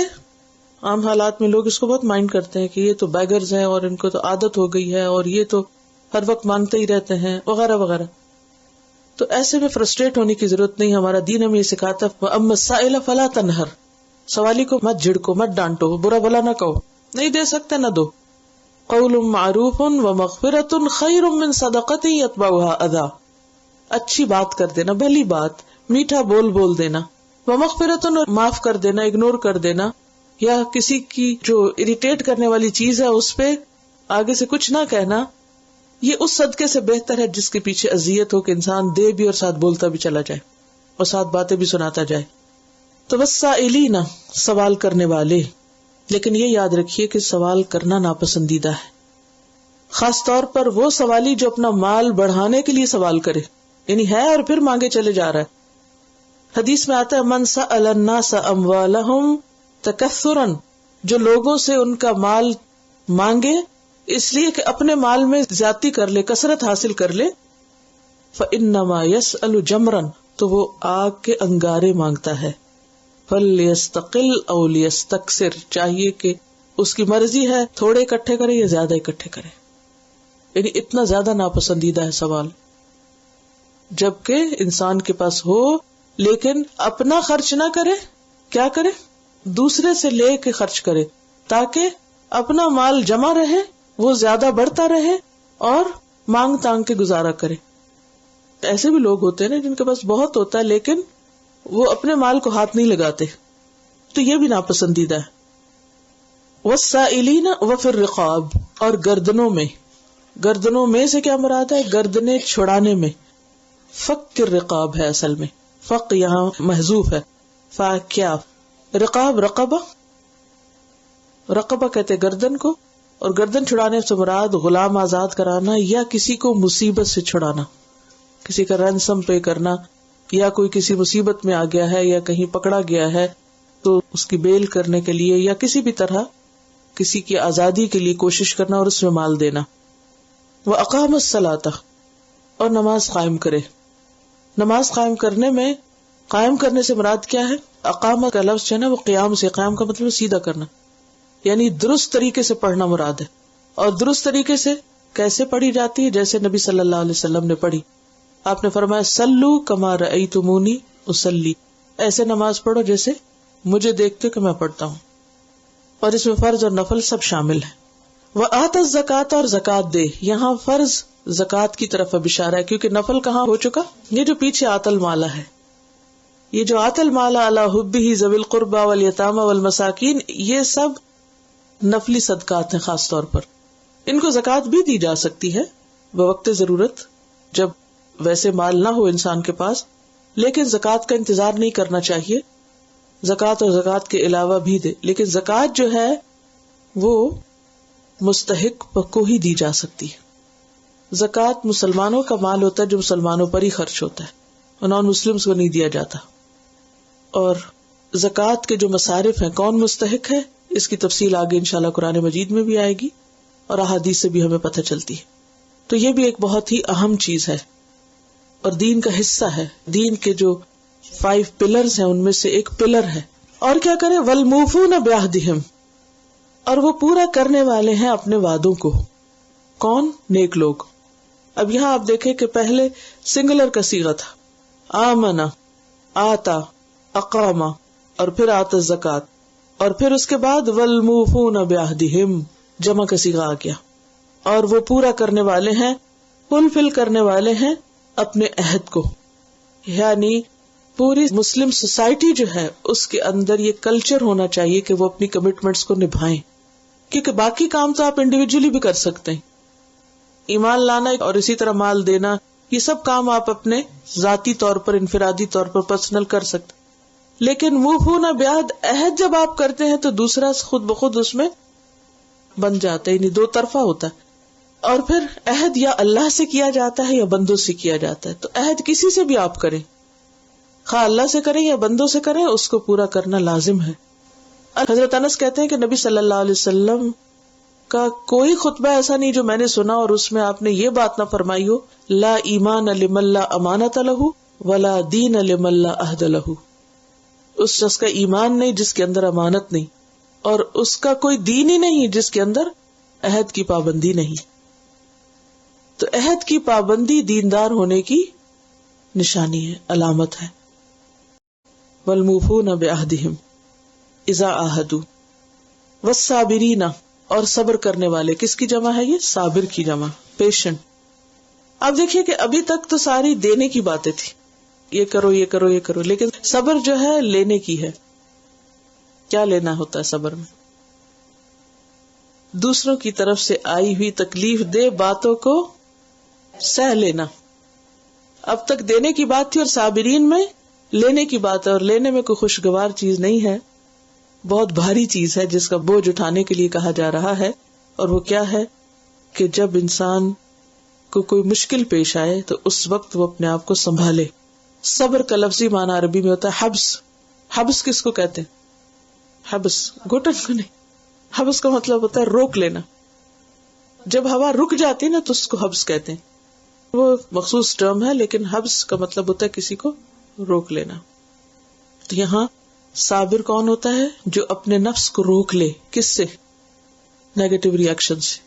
عام حالات میں لوگ اس کو بہت مائنڈ کرتے ہیں کہ یہ تو بیگرز ہیں اور ان کو تو عادت ہو گئی ہے اور یہ تو ہر وقت مانگتے ہی رہتے ہیں وغیرہ وغیرہ. تو ایسے میں فرسٹریٹ ہونے کی ضرورت نہیں. ہمارا دین ہمیں یہ سکھاتا ہے وَأَمَّا السَّائِلَ فَلَا تَنْهَرْ، سوالی کو مت جھڑکو، مت ڈانٹو، برا بلا نہ کہو، نہیں دے سکتے نہ دو. قَوْلٌ مَعْرُوفٌ وَمَغْفِرَةٌ خَيْرٌ مِّن صَدَقَةٍ يَتْبَعُهَا أَذًى، اچھی بات کر دینا، بھلی بات، میٹھا بول دینا. وَمَغْفِرَةٌ، معاف کر دینا، اگنور کر دینا، یا کسی کی جو اریٹیٹ کرنے والی چیز ہے اس پہ آگے سے کچھ نہ کہنا، یہ اس صدقے سے بہتر ہے جس کے پیچھے اذیت ہو کہ انسان دے بھی اور ساتھ بولتا بھی چلا جائے اور ساتھ باتیں بھی سناتا جائے. تو والسائلین، سوال کرنے والے. لیکن یہ یاد رکھیے کہ سوال کرنا ناپسندیدہ ہے، خاص طور پر وہ سوالی جو اپنا مال بڑھانے کے لیے سوال کرے، یعنی ہے اور پھر مانگے چلے جا رہا ہے. حدیث میں آتا ہے من سأل الناس اموالہم تکثرا، جو لوگوں سے ان کا مال مانگے اس لیے کہ اپنے مال میں زیادتی کر لے، کثرت حاصل کر لے، فإنما يسأل جمرا، تو وہ آگ کے انگارے مانگتا ہے. فلیستقل او لیستکثر، چاہیے کہ اس کی مرضی ہے تھوڑے اکٹھے کرے یا زیادہ اکٹھے کرے. یعنی اتنا زیادہ ناپسندیدہ ہے سوال، جبکہ انسان کے پاس ہو لیکن اپنا خرچ نہ کرے، کیا کرے؟ دوسرے سے لے کے خرچ کرے، تاکہ اپنا مال جمع رہے، وہ زیادہ بڑھتا رہے، اور مانگ تانگ کے گزارا کرے. ایسے بھی لوگ ہوتے ہیں نا جن کے پاس بہت ہوتا ہے لیکن وہ اپنے مال کو ہاتھ نہیں لگاتے، تو یہ بھی ناپسندیدہ ہے. والسائلین وفی الرقاب، اور گردنوں میں. گردنوں میں سے کیا مراد ہے؟ گردنیں چھڑانے میں. فک الرقاب ہے اصل میں، فق یہاں محذوف ہے. فا کیا؟ رقاب، رقبہ، رقبہ کہتے گردن کو، اور گردن چھڑانے سے مراد غلام آزاد کرانا یا کسی کو مصیبت سے چھڑانا، کسی کا رینسم پے کرنا، یا کوئی کسی مصیبت میں آ گیا ہے یا کہیں پکڑا گیا ہے تو اس کی بیل کرنے کے لیے یا کسی بھی طرح کسی کی آزادی کے لیے کوشش کرنا اور اس میں مال دینا. وَأَقَامَ الصَّلَاةَ، اور نماز قائم کرے. نماز قائم کرنے میں، قائم کرنے سے مراد کیا ہے؟ اقامہ کا لفظ جو ہے نا وہ قیام سے، قیام کا مطلب سیدھا کرنا، یعنی درست طریقے سے پڑھنا مراد ہے. اور درست طریقے سے کیسے پڑھی جاتی ہے؟ جیسے نبی صلی اللہ علیہ وسلم نے پڑھی. آپ نے فرمایا صلو کما رأیتمونی اصلی، ایسے نماز پڑھو جیسے مجھے دیکھتے کہ میں پڑھتا ہوں. اور اس میں فرض اور نفل سب شامل ہے. وآت الزکاۃ، اور زکات دے. یہاں فرض زکات کی طرف اب اشارہ ہے کیونکہ نفل کہاں ہو چکا، یہ جو پیچھے آت المالا ہے، یہ جو آت المالا علی حبہ ذوی القربى والیتامى والمساکین، یہ سب نفلی صدقات ہیں. خاص طور پر ان کو زکات بھی دی جا سکتی ہے بوقت ضرورت، جب ویسے مال نہ ہو انسان کے پاس، لیکن زکوٰۃ کا انتظار نہیں کرنا چاہیے. زکوٰۃ اور زکوٰۃ کے علاوہ بھی دے, لیکن زکوٰۃ جو ہے وہ مستحق کو ہی دی جا سکتی ہے. زکوٰۃ مسلمانوں کا مال ہوتا ہے جو مسلمانوں پر ہی خرچ ہوتا ہے, اور نان مسلمس کو نہیں دیا جاتا. اور زکوٰۃ کے جو مصارف ہیں کون مستحق ہے, اس کی تفصیل آگے انشاءاللہ قرآن مجید میں بھی آئے گی اور احادیث سے بھی ہمیں پتہ چلتی ہے. تو یہ بھی ایک بہت ہی اہم چیز ہے اور دین کا حصہ ہے. دین کے جو 5 پلرز ہیں ان میں سے ایک پلر ہے. اور کیا کرے, والموفون بعہدہم, اور وہ پورا کرنے والے ہیں اپنے وعدوں کو. کون؟ نیک لوگ. اب یہاں آپ دیکھیں کہ پہلے سنگولر کا صیغہ تھا, آمنا, آتا, اقاما, اور پھر آتا الزکات, اور پھر اس کے بعد والموفون بعہدہم جمع کا صیغہ آ گیا. اور وہ پورا کرنے والے ہیں, فل کرنے والے ہیں اپنے عہد کو. یعنی پوری مسلم سوسائٹی جو ہے اس کے اندر یہ کلچر ہونا چاہیے کہ وہ اپنی کمٹمنٹس کو نبھائیں, کیونکہ باقی کام تو آپ انڈیویجولی بھی کر سکتے ہیں. ایمان لانا اور اسی طرح مال دینا, یہ سب کام آپ اپنے ذاتی طور پر, انفرادی طور پر, پرسنل کر سکتے. لیکن موفون بعہد, عہد جب آپ کرتے ہیں تو دوسرا خود بخود اس میں بن جاتا ہے, یعنی دو طرفہ ہوتا ہے. اور پھر عہد یا اللہ سے کیا جاتا ہے یا بندوں سے کیا جاتا ہے. تو عہد کسی سے بھی آپ کریں, خواہ اللہ سے کریں یا بندوں سے کریں, اس کو پورا کرنا لازم ہے. حضرت انس کہتے ہیں کہ نبی صلی اللہ علیہ وسلم کا کوئی خطبہ ایسا نہیں جو میں نے سنا اور اس میں آپ نے یہ بات نہ فرمائی ہو, لا ایمان لمن لا امانۃ لہ ولا دین لمن لا عہد لہ. اس شخص کا ایمان نہیں جس کے اندر امانت نہیں, اور اس کا کوئی دین ہی نہیں جس کے اندر عہد کی پابندی نہیں. تو عہد کی پابندی دیندار ہونے کی نشانی ہے, علامت ہے. والموفون بعہدہم اذا عاہدوا والصابرین, اور صبر کرنے والے. کس کی جمع ہے یہ؟ صابر کی جمع, پیشنٹ. اب دیکھیے کہ ابھی تک تو ساری دینے کی باتیں تھی, یہ کرو یہ کرو یہ کرو, لیکن صبر جو ہے لینے کی ہے. کیا لینا ہوتا ہے صبر میں؟ دوسروں کی طرف سے آئی ہوئی تکلیف دہ باتوں کو سہ لینا. اب تک دینے کی بات تھی اور صابرین میں لینے کی بات ہے, اور لینے میں کوئی خوشگوار چیز نہیں ہے, بہت بھاری چیز ہے جس کا بوجھ اٹھانے کے لیے کہا جا رہا ہے. اور وہ کیا ہے کہ جب انسان کو کوئی مشکل پیش آئے تو اس وقت وہ اپنے آپ کو سنبھالے. صبر کا لفظی معنی عربی میں ہوتا ہے حبس. حبس کس کو کہتے ہیں؟ حبس گھٹن کو نہیں, حبس کا مطلب ہوتا ہے روک لینا. جب ہوا رک جاتی ہے نا تو اس کو حبس کہتے ہیں. وہ مخصوص ٹرم ہے, لیکن حبس کا مطلب ہوتا ہے کسی کو روک لینا. تو یہاں صابر کون ہوتا ہے؟ جو اپنے نفس کو روک لے. کس سے؟ نیگیٹو ری ایکشن سے,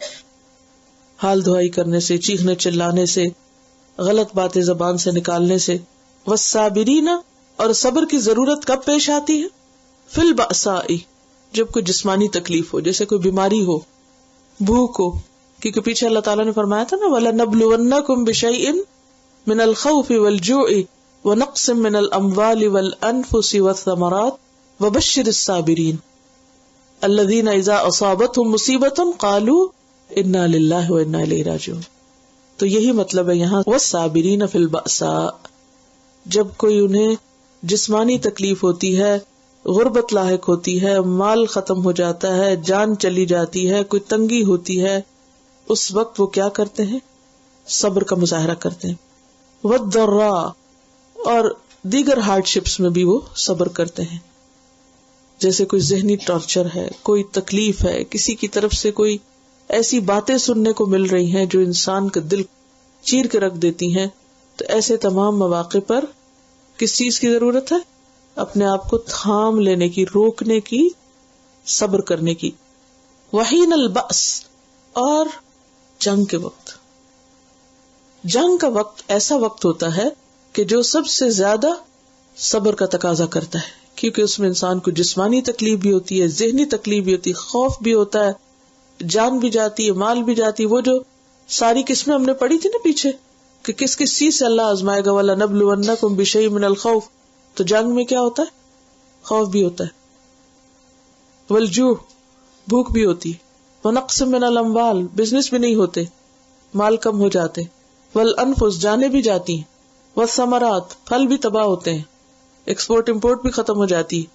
حال دعائی کرنے سے, چیخنے چلانے سے, غلط باتیں زبان سے نکالنے سے. والصابرین, اور صبر کی ضرورت کب پیش آتی ہے؟ فی البأساء, جب کوئی جسمانی تکلیف ہو, جیسے کوئی بیماری ہو, بھوک ہو. کیونکہ پیچھے اللہ تعالیٰ نے فرمایا تھا نا, وَلَنَبْلُوَنَّكُمْ بِشَيْءٍ مِنَ الْخَوْفِ وَالْجُوعِ وَنَقْصٍ مِنَ الْأَمْوَالِ وَالْأَنفُسِ وَالثَّمَرَاتِ وَبَشِّرِ الصَّابِرِينَ الَّذِينَ إِذَا أَصَابَتْهُمْ مُصِيبَةٌ قَالُوا إِنَّا لِلَّهِ وَإِنَّا إِلَيْهِ رَاجِعُونَ. تو یہی مطلب ہے یہاں وَالصَّابِرِينَ فِي الْبَأْسَاءِ. جب کوئی انہیں جسمانی تکلیف ہوتی ہے, غربت لاحق ہوتی ہے, مال ختم ہو جاتا ہے, جان چلی جاتی ہے, کوئی تنگی ہوتی ہے, اس وقت وہ کیا کرتے ہیں؟ صبر کا مظاہرہ کرتے ہیں. وَالضَّرَّاءِ, اور دیگر ہارڈ شپس میں بھی وہ صبر کرتے ہیں. جیسے کوئی ذہنی ٹارچر ہے, کوئی تکلیف ہے, کسی کی طرف سے کوئی ایسی باتیں سننے کو مل رہی ہیں جو انسان کا دل چیر کے رکھ دیتی ہیں. تو ایسے تمام مواقع پر کس چیز کی ضرورت ہے؟ اپنے آپ کو تھام لینے کی, روکنے کی, صبر کرنے کی. وحین البأس, اور جنگ کے وقت. جنگ کا وقت ایسا وقت ہوتا ہے کہ جو سب سے زیادہ صبر کا تقاضا کرتا ہے, کیونکہ اس میں انسان کو جسمانی تکلیف بھی ہوتی ہے, ذہنی تکلیف بھی ہوتی ہے, خوف بھی ہوتا ہے, جان بھی جاتی ہے, مال بھی جاتی ہے. وہ جو ساری قسمیں ہم نے پڑھی تھی نا پیچھے کہ کس کس چیز سے اللہ آزمائے گا, وَلَنَبْلُوَنَّكُمْ بِشَيْءٍ مِنَ الْخَوْفِ. تو جنگ میں کیا ہوتا ہے؟ خوف بھی ہوتا ہے. وَالْجُوعِ, بھوک بھی ہوتی ہے. وَنَقْصٍ مِنَ الْأَمْوَالِ, بزنس بھی نہیں ہوتے, مال کم ہو جاتے. وَالْأَنفُسِ, جانیں بھی جاتی ہیں. والثمرات، پھل بھی تباہ ہوتے ہیں، ایکسپورٹ امپورٹ بھی ختم ہو جاتی ہے.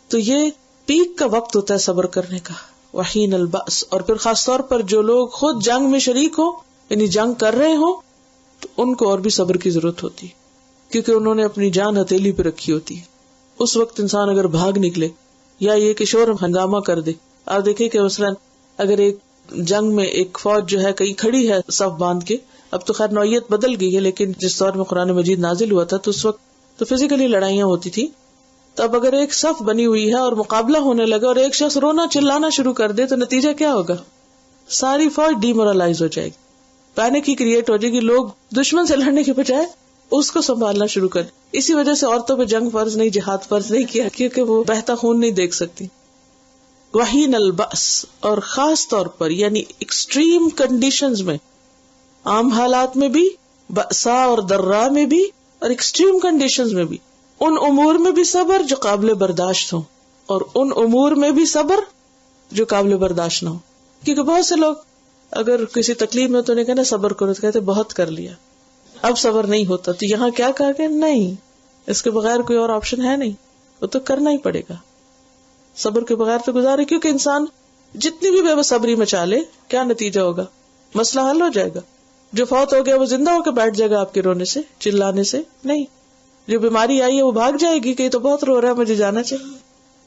تو یہ پیک کا وقت ہوتا ہے صبر کرنے کا. وحین البأس، اور پھر خاص طور پر جو لوگ خود جنگ میں شریک ہو، یعنی جنگ کر رہے ہوں، تو ان کو اور بھی صبر کی ضرورت ہوتی ہے، کیونکہ انہوں نے اپنی جان ہتھیلی پہ رکھی ہوتی ہے. اس وقت انسان اگر بھاگ نکلے یا یہ کہ شور ہنگامہ کر دے. آپ دیکھیں کہ مثلاً اگر ایک جنگ میں ایک فوج جو ہے کہیں کھڑی ہے صف باندھ کے، اب تو خیر نوعیت بدل گئی ہے، لیکن جس دور میں قرآن مجید نازل ہوا تھا تو اس وقت تو فزیکلی لڑائیاں ہوتی تھی. تو اب اگر ایک صف بنی ہوئی ہے اور مقابلہ ہونے لگا اور ایک شخص رونا چلانا شروع کر دے تو نتیجہ کیا ہوگا؟ ساری فوج ڈی مورلائز ہو جائے گی، پینک ہی کریٹ ہو جائے گی، لوگ دشمن سے لڑنے کے بجائے اس کو سنبھالنا شروع کر. اسی وجہ سے عورتوں پہ جنگ فرض نہیں، جہاد فرض نہیں کیا، کیونکہ وہ بہتا خون نہیں دیکھ سکتی. وحین البأس، اور خاص طور پر یعنی ایکسٹریم کنڈیشنز میں، عام حالات میں بھی، بأسا اور درا میں بھی، اور ایکسٹریم کنڈیشنز میں بھی، ان امور میں بھی صبر جو قابل برداشت ہوں، اور ان امور میں بھی صبر جو قابل برداشت نہ ہو. کیونکہ بہت سے لوگ اگر کسی تکلیف میں تو نہیں کہنا صبر کرو، تو کہتے بہت کر لیا اب صبر نہیں ہوتا. تو یہاں کیا کہا کہ نہیں، اس کے بغیر کوئی اور آپشن ہے نہیں، وہ تو کرنا ہی پڑے گا. صبر کے بغیر تو گزارے، کیونکہ انسان جتنی بھی بے صبری مچا لے کیا نتیجہ ہوگا؟ مسئلہ حل ہو جائے گا. جو فوت ہو گیا وہ زندہ ہو کے بیٹھ جائے گا آپ کے رونے سے، چلانے سے نہیں. جو بیماری آئی ہے وہ بھاگ جائے گی کہ یہ تو بہت رو رہا ہے مجھے جانا چاہیے،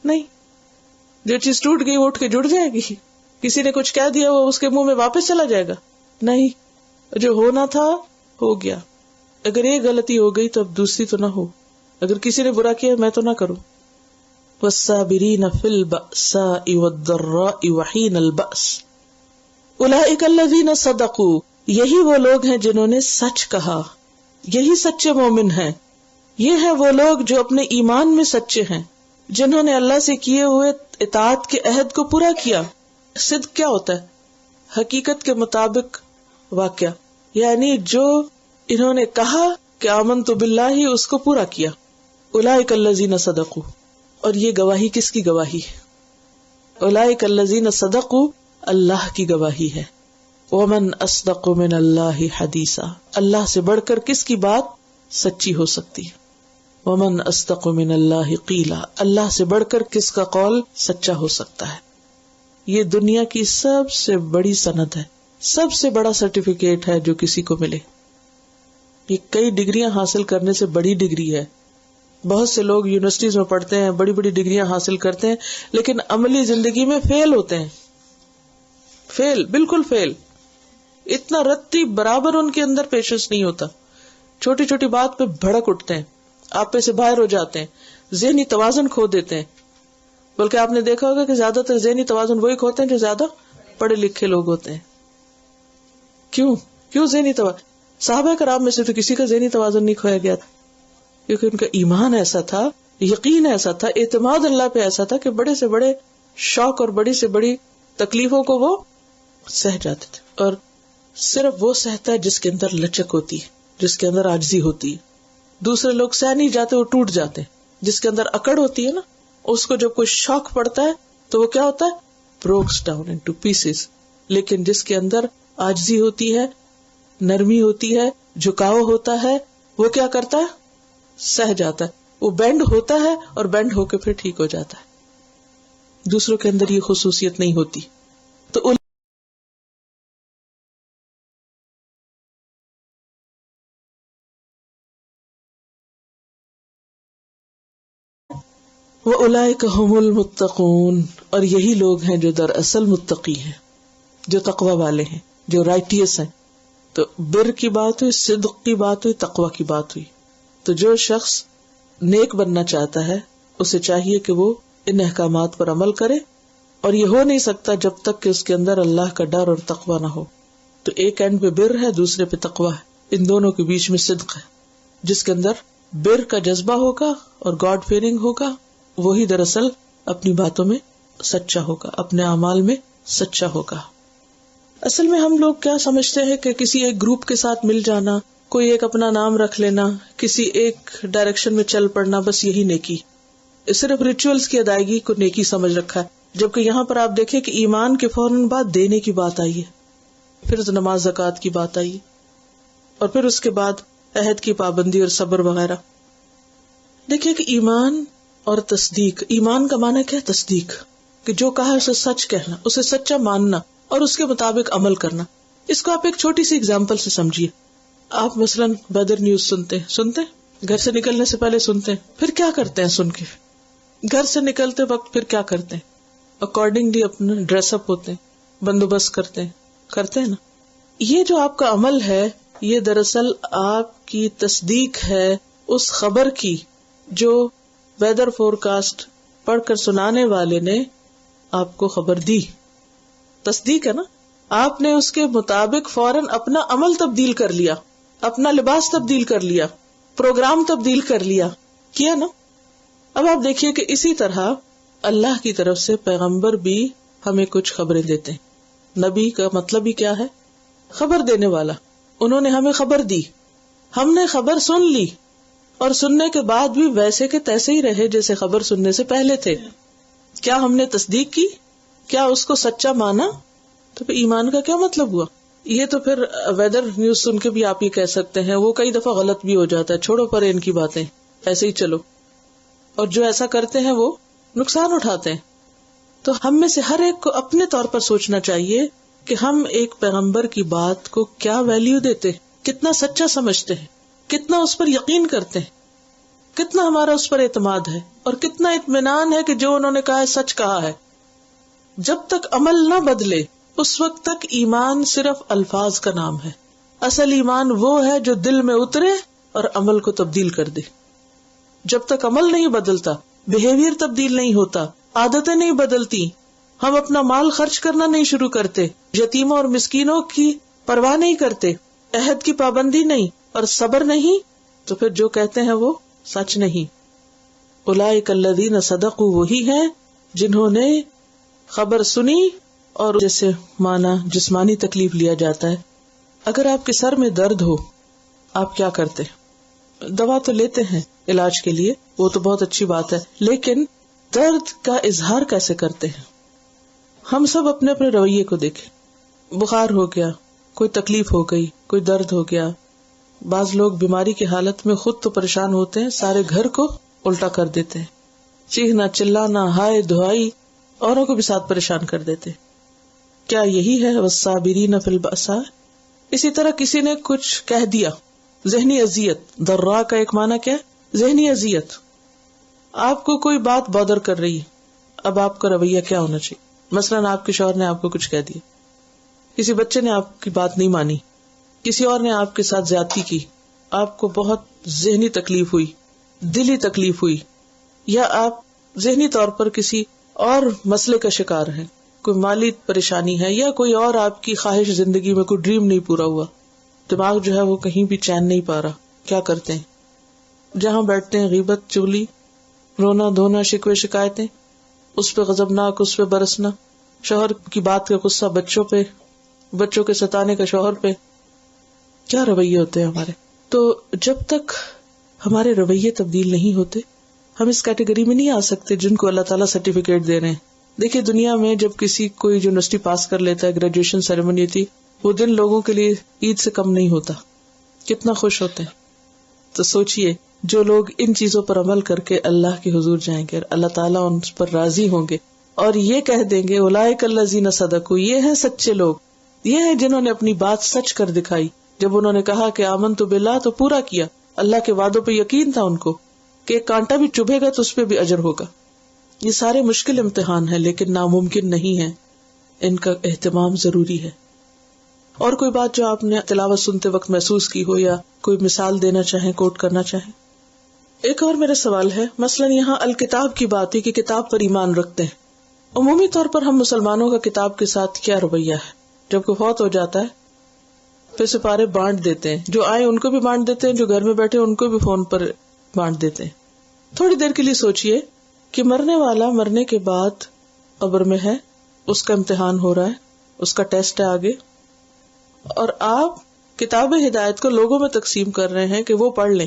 نہیں. جو چیز ٹوٹ گئی وہ اٹھ کے جڑ جائے گی. کسی نے کچھ کہہ دیا وہ اس کے منہ میں واپس چلا جائے گا، نہیں. جو ہونا تھا ہو گیا. اگر ایک غلطی ہو گئی تو اب دوسری تو نہ ہو. اگر کسی نے برا کیا میں تو نہ کروں. والصابرین فی البأساء والضراء وحین البأس اولئک الذین صدقوا، یہی وہ لوگ ہیں جنہوں نے سچ کہا، یہی سچے مومن ہیں. یہ ہیں وہ لوگ جو اپنے ایمان میں سچے ہیں، جنہوں نے اللہ سے کیے ہوئے اطاعت کے عہد کو پورا کیا. صدق کیا ہوتا ہے؟ حقیقت کے مطابق واقعہ، یعنی جو انہوں نے کہا کہ آمنت باللہ، اس کو پورا کیا. اولئک الذین صدقوا، اور یہ گواہی کس کی گواہی ہے؟ اولئک الذین صدقوا، اللہ کی گواہی ہے. ومن اصدق من اللہ حدیثا، اللہ سے بڑھ کر کس کی بات سچی ہو سکتی ہے؟ ومن اصدق من اللہ قیلا، اللہ سے بڑھ کر کس کا قول سچا ہو سکتا ہے؟ یہ دنیا کی سب سے بڑی سند ہے، سب سے بڑا سرٹیفکیٹ ہے جو کسی کو ملے. یہ کئی ڈگریاں حاصل کرنے سے بڑی ڈگری ہے. بہت سے لوگ یونیورسٹیز میں پڑھتے ہیں، بڑی بڑی ڈگریاں حاصل کرتے ہیں، لیکن عملی زندگی میں فیل ہوتے ہیں. فیل، بالکل فیل. اتنا رتی برابر ان کے اندر پیشنس نہیں ہوتا، چھوٹی چھوٹی بات پہ بھڑک اٹھتے ہیں، آپے سے باہر ہو جاتے ہیں، ذہنی توازن کھو دیتے ہیں. بلکہ آپ نے دیکھا ہوگا کہ زیادہ تر ذہنی توازن وہی کھوتے ہیں جو زیادہ پڑھے لکھے لوگ ہوتے ہیں. کیوں ذہنی توازن؟ صحابہ کرام میں سے تو کسی کا ذہنی توازن نہیں کھویا گیا تھا، کیونکہ ان کا ایمان ایسا تھا، یقین ایسا تھا، اعتماد اللہ پہ ایسا تھا کہ بڑے سے بڑے شوق اور بڑی سے بڑی تکلیفوں کو وہ سہ جاتے تھے. اور صرف وہ سہتا ہے جس کے اندر لچک ہوتی ہے، جس کے اندر عاجزی ہوتی ہے. دوسرے لوگ سہ نہیں جاتے، وہ ٹوٹ جاتے ہیں. جس کے اندر اکڑ ہوتی ہے نا، اس کو جب کوئی شوق پڑتا ہے تو وہ کیا ہوتا ہے؟ Brookes down into pieces. لیکن جس کے اندر عاجزی ہوتی ہے، نرمی ہوتی ہے، جھکاؤ ہوتا ہے، وہ کیا کرتا ہے؟ سہ جاتا ہے. وہ بینڈ ہوتا ہے اور بینڈ ہو کے پھر ٹھیک ہو جاتا ہے. دوسروں کے اندر یہ خصوصیت نہیں ہوتی. تو وَأُولَئِكَ هُمُ الْمُتَّقُونَ، اور یہی لوگ ہیں جو دراصل متقی ہیں، جو تقوی والے ہیں، جو رائٹیس ہیں. تو بر کی بات ہوئی، صدق کی بات ہوئی، تقوی کی بات ہوئی. تو جو شخص نیک بننا چاہتا ہے اسے چاہیے کہ وہ ان احکامات پر عمل کرے، اور یہ ہو نہیں سکتا جب تک کہ اس کے اندر اللہ کا ڈر اور تقوی نہ ہو. تو ایک اینڈ پہ بر ہے، دوسرے پہ تقوی ہے، ان دونوں کے بیچ میں صدق ہے. جس کے اندر بر کا جذبہ ہوگا اور گاڈ فیئرنگ ہوگا، وہی دراصل اپنی باتوں میں سچا ہوگا، اپنے اعمال میں سچا ہوگا. اصل میں ہم لوگ کیا سمجھتے ہیں کہ کسی ایک گروپ کے ساتھ مل جانا، کوئی ایک اپنا نام رکھ لینا، کسی ایک ڈائریکشن میں چل پڑنا، بس یہی نیکی. صرف ریچولز کی ادائیگی کو نیکی سمجھ رکھا ہے. جبکہ یہاں پر آپ دیکھیں کہ ایمان کے فوراً بعد دینے کی بات آئی ہے، پھر نماز زکوٰۃ کی بات آئی ہے، اور پھر اس کے بعد عہد کی پابندی اور صبر وغیرہ. دیکھیے کہ ایمان اور تصدیق، ایمان کا معنی کیا ہے؟ تصدیق، کہ جو کہا اسے سچ کہنا، اسے سچا ماننا اور اس کے مطابق عمل کرنا. اس کو آپ ایک چھوٹی سی اگزامپل سے سمجھیے. آپ مثلاً ویدر نیوز سنتے گھر سے نکلنے سے پہلے سنتے ہیں، پھر کیا کرتے ہیں سن کے؟ گھر سے نکلتے وقت پھر کیا کرتے ہیں؟ اکارڈنگلی اپنا ڈریس اپ ہوتے ہیں، بندوبست کرتے ہیں نا. یہ جو آپ کا عمل ہے یہ دراصل آپ کی تصدیق ہے اس خبر کی جو ویدر فور کاسٹ پڑھ کر سنانے والے نے آپ کو خبر دی. تصدیق ہے نا. آپ نے اس کے مطابق فوراً اپنا عمل تبدیل کر لیا، اپنا لباس تبدیل کر لیا، پروگرام تبدیل کر لیا، کیا نا. اب آپ دیکھیے کہ اسی طرح اللہ کی طرف سے پیغمبر بھی ہمیں کچھ خبریں دیتے ہیں. نبی کا مطلب ہی کیا ہے؟ خبر دینے والا. انہوں نے ہمیں خبر دی، ہم نے خبر سن لی اور سننے کے بعد بھی ویسے کے تیسے ہی رہے جیسے خبر سننے سے پہلے تھے. کیا ہم نے تصدیق کی؟ کیا اس کو سچا مانا؟ تو پھر ایمان کا کیا مطلب ہوا؟ یہ تو پھر ویدر نیوز سن کے بھی آپ ہی کہہ سکتے ہیں، وہ کئی دفعہ غلط بھی ہو جاتا ہے، چھوڑو پر ان کی باتیں، ایسے ہی چلو. اور جو ایسا کرتے ہیں وہ نقصان اٹھاتے ہیں. تو ہم میں سے ہر ایک کو اپنے طور پر سوچنا چاہیے کہ ہم ایک پیغمبر کی بات کو کیا ویلیو دیتے ہیں، کتنا سچا سمجھتے ہیں، کتنا اس پر یقین کرتے ہیں، کتنا ہمارا اس پر اعتماد ہے اور کتنا اطمینان ہے کہ جو انہوں نے کہا ہے سچ کہا ہے. جب تک عمل نہ بدلے اس وقت تک ایمان صرف الفاظ کا نام ہے. اصل ایمان وہ ہے جو دل میں اترے اور عمل کو تبدیل کر دے. جب تک عمل نہیں بدلتا، بیہیویئر تبدیل نہیں ہوتا، عادتیں نہیں بدلتی، ہم اپنا مال خرچ کرنا نہیں شروع کرتے، یتیموں اور مسکینوں کی پرواہ نہیں کرتے، عہد کی پابندی نہیں اور صبر نہیں، تو پھر جو کہتے ہیں وہ سچ نہیں. اولئک الذین صدقوا، وہی ہیں جنہوں نے خبر سنی. اور جیسے مانا جسمانی تکلیف لیا جاتا ہے، اگر آپ کے سر میں درد ہو آپ کیا کرتے؟ دوا تو لیتے ہیں علاج کے لیے، وہ تو بہت اچھی بات ہے، لیکن درد کا اظہار کیسے کرتے ہیں؟ ہم سب اپنے اپنے رویے کو دیکھیں. بخار ہو گیا، کوئی تکلیف ہو گئی، کوئی درد ہو گیا. بعض لوگ بیماری کی حالت میں خود تو پریشان ہوتے ہیں، سارے گھر کو الٹا کر دیتے ہیں، چیخنا چلانا، ہائے دہائی، اوروں کو بھی ساتھ پریشان کر دیتے. کیا یہی ہے والصابرین فی البأساء؟ اسی طرح کسی نے کچھ کہہ دیا، ذہنی اذیت. ضراء کا ایک معنی کیا ہے؟ ذہنی اذیت. آپ کو کوئی بات بادر کر رہی ہے، اب آپ کا رویہ کیا ہونا چاہیے؟ مثلاً آپ کے شوہر نے آپ کو کچھ کہہ دیا، کسی بچے نے آپ کی بات نہیں مانی، کسی اور نے آپ کے ساتھ زیادتی کی، آپ کو بہت ذہنی تکلیف ہوئی، دلی تکلیف ہوئی، یا آپ ذہنی طور پر کسی اور مسئلے کا شکار ہیں، کوئی مالی پریشانی ہے یا کوئی اور آپ کی خواہش زندگی میں کوئی ڈریم نہیں پورا ہوا، دماغ جو ہے وہ کہیں بھی چین نہیں پا رہا. کیا کرتے ہیں؟ جہاں بیٹھتے ہیں غیبت، چغلی، رونا دھونا، شکوے شکایتیں، اس پہ غضبناک، اس پہ برسنا، شوہر کی بات کا غصہ بچوں پہ، بچوں کے ستانے کا شوہر پہ. کیا رویے ہوتے ہیں ہمارے. تو جب تک ہمارے رویے تبدیل نہیں ہوتے ہم اس کیٹیگری میں نہیں آ سکتے جن کو اللہ تعالیٰ سرٹیفکیٹ دے رہے ہیں. دیکھیے دنیا میں جب کسی کوئی یونیورسٹی پاس کر لیتا ہے، گریجویشن سیریمنی تھی، وہ دن لوگوں کے لیے عید سے کم نہیں ہوتا، کتنا خوش ہوتے ہیں. تو سوچئے جو لوگ ان چیزوں پر عمل کر کے اللہ کے حضور جائیں گے، اللہ تعالیٰ ان پر راضی ہوں گے اور یہ کہہ دیں گے اولئک الذین صدقوا، یہ ہیں سچے لوگ، یہ ہیں جنہوں نے اپنی بات سچ کر دکھائی. جب انہوں نے کہا کہ آمنت باللہ تو پورا کیا، اللہ کے وعدوں پہ یقین تھا ان کو کہ ایک کانٹا بھی چبھے گا تو اس پہ بھی اجر ہوگا. یہ سارے مشکل امتحان ہیں لیکن ناممکن نہیں ہے، ان کا اہتمام ضروری ہے. اور کوئی بات جو آپ نے تلاوت سنتے وقت محسوس کی ہو یا کوئی مثال دینا چاہیں، کوٹ کرنا چاہیں؟ ایک اور میرا سوال ہے، مثلا یہاں الکتاب کی بات ہے کہ کتاب پر ایمان رکھتے ہیں. عمومی طور پر ہم مسلمانوں کا کتاب کے ساتھ کیا رویہ ہے؟ جب کوئی فوت ہو جاتا ہے پھر سپارے بانٹ دیتے ہیں، جو آئے ان کو بھی بانٹ دیتے ہیں، جو گھر میں بیٹھے ان کو بھی فون پر بانٹ دیتے ہیں. تھوڑی دیر کے لیے سوچئے کہ مرنے والا مرنے کے بعد قبر میں ہے، اس کا امتحان ہو رہا ہے، اس کا ٹیسٹ ہے آگے، اور آپ کتاب ہدایت کو لوگوں میں تقسیم کر رہے ہیں کہ وہ پڑھ لیں.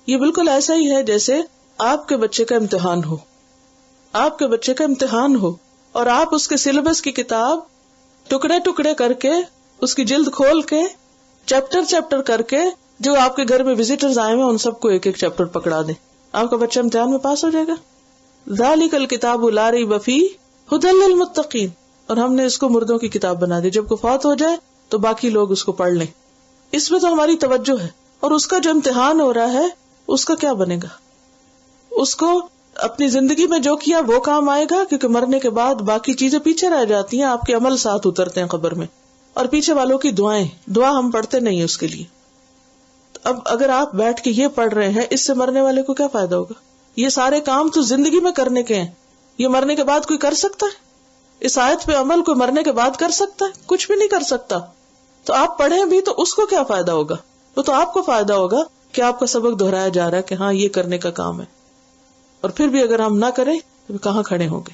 یہ بالکل ایسا ہی ہے جیسے آپ کے بچے کا امتحان ہو، آپ کے بچے کا امتحان ہو اور آپ اس کے سلیبس کی کتاب ٹکڑے ٹکڑے کر کے، اس کی جلد کھول کے، چیپٹر چیپٹر کر کے جو آپ کے گھر میں وزٹرز آئے ہیں ان سب کو ایک ایک چیپٹر پکڑا دیں, آپ کا بچہ امتحان میں پاس ہو جائے گا. ذالک الکتاب لا ریب فیہ ھدی للمتقین, اور ہم نے اس کو مردوں کی کتاب بنا دی, جب کوئی فوت ہو جائے تو باقی لوگ اس کو پڑھ لیں. اس میں تو ہماری توجہ ہے, اور اس کا جو امتحان ہو رہا ہے اس کا کیا بنے گا, اس کو اپنی زندگی میں جو کیا وہ کام آئے گا, کیونکہ مرنے کے بعد باقی چیزیں پیچھے رہ جاتی ہیں, آپ کے عمل ساتھ اترتے ہیں قبر میں, اور پیچھے والوں کی دعائیں, دعا ہم پڑھتے نہیں اس کے لیے. اب اگر آپ بیٹھ کے یہ پڑھ رہے ہیں, اس سے مرنے والے کو کیا فائدہ ہوگا؟ یہ سارے کام تو زندگی میں کرنے کے ہیں, یہ مرنے کے بعد کوئی کر سکتا ہے؟ اس آیت پہ عمل کوئی مرنے کے بعد کر سکتا ہے؟ کچھ بھی نہیں کر سکتا. تو آپ پڑھیں بھی تو اس کو کیا فائدہ ہوگا؟ وہ تو آپ کو فائدہ ہوگا کہ آپ کا سبق دہرایا جا رہا ہے کہ ہاں یہ کرنے کا کام ہے, اور پھر بھی اگر ہم نہ کریں تو کہاں کھڑے ہوں گے.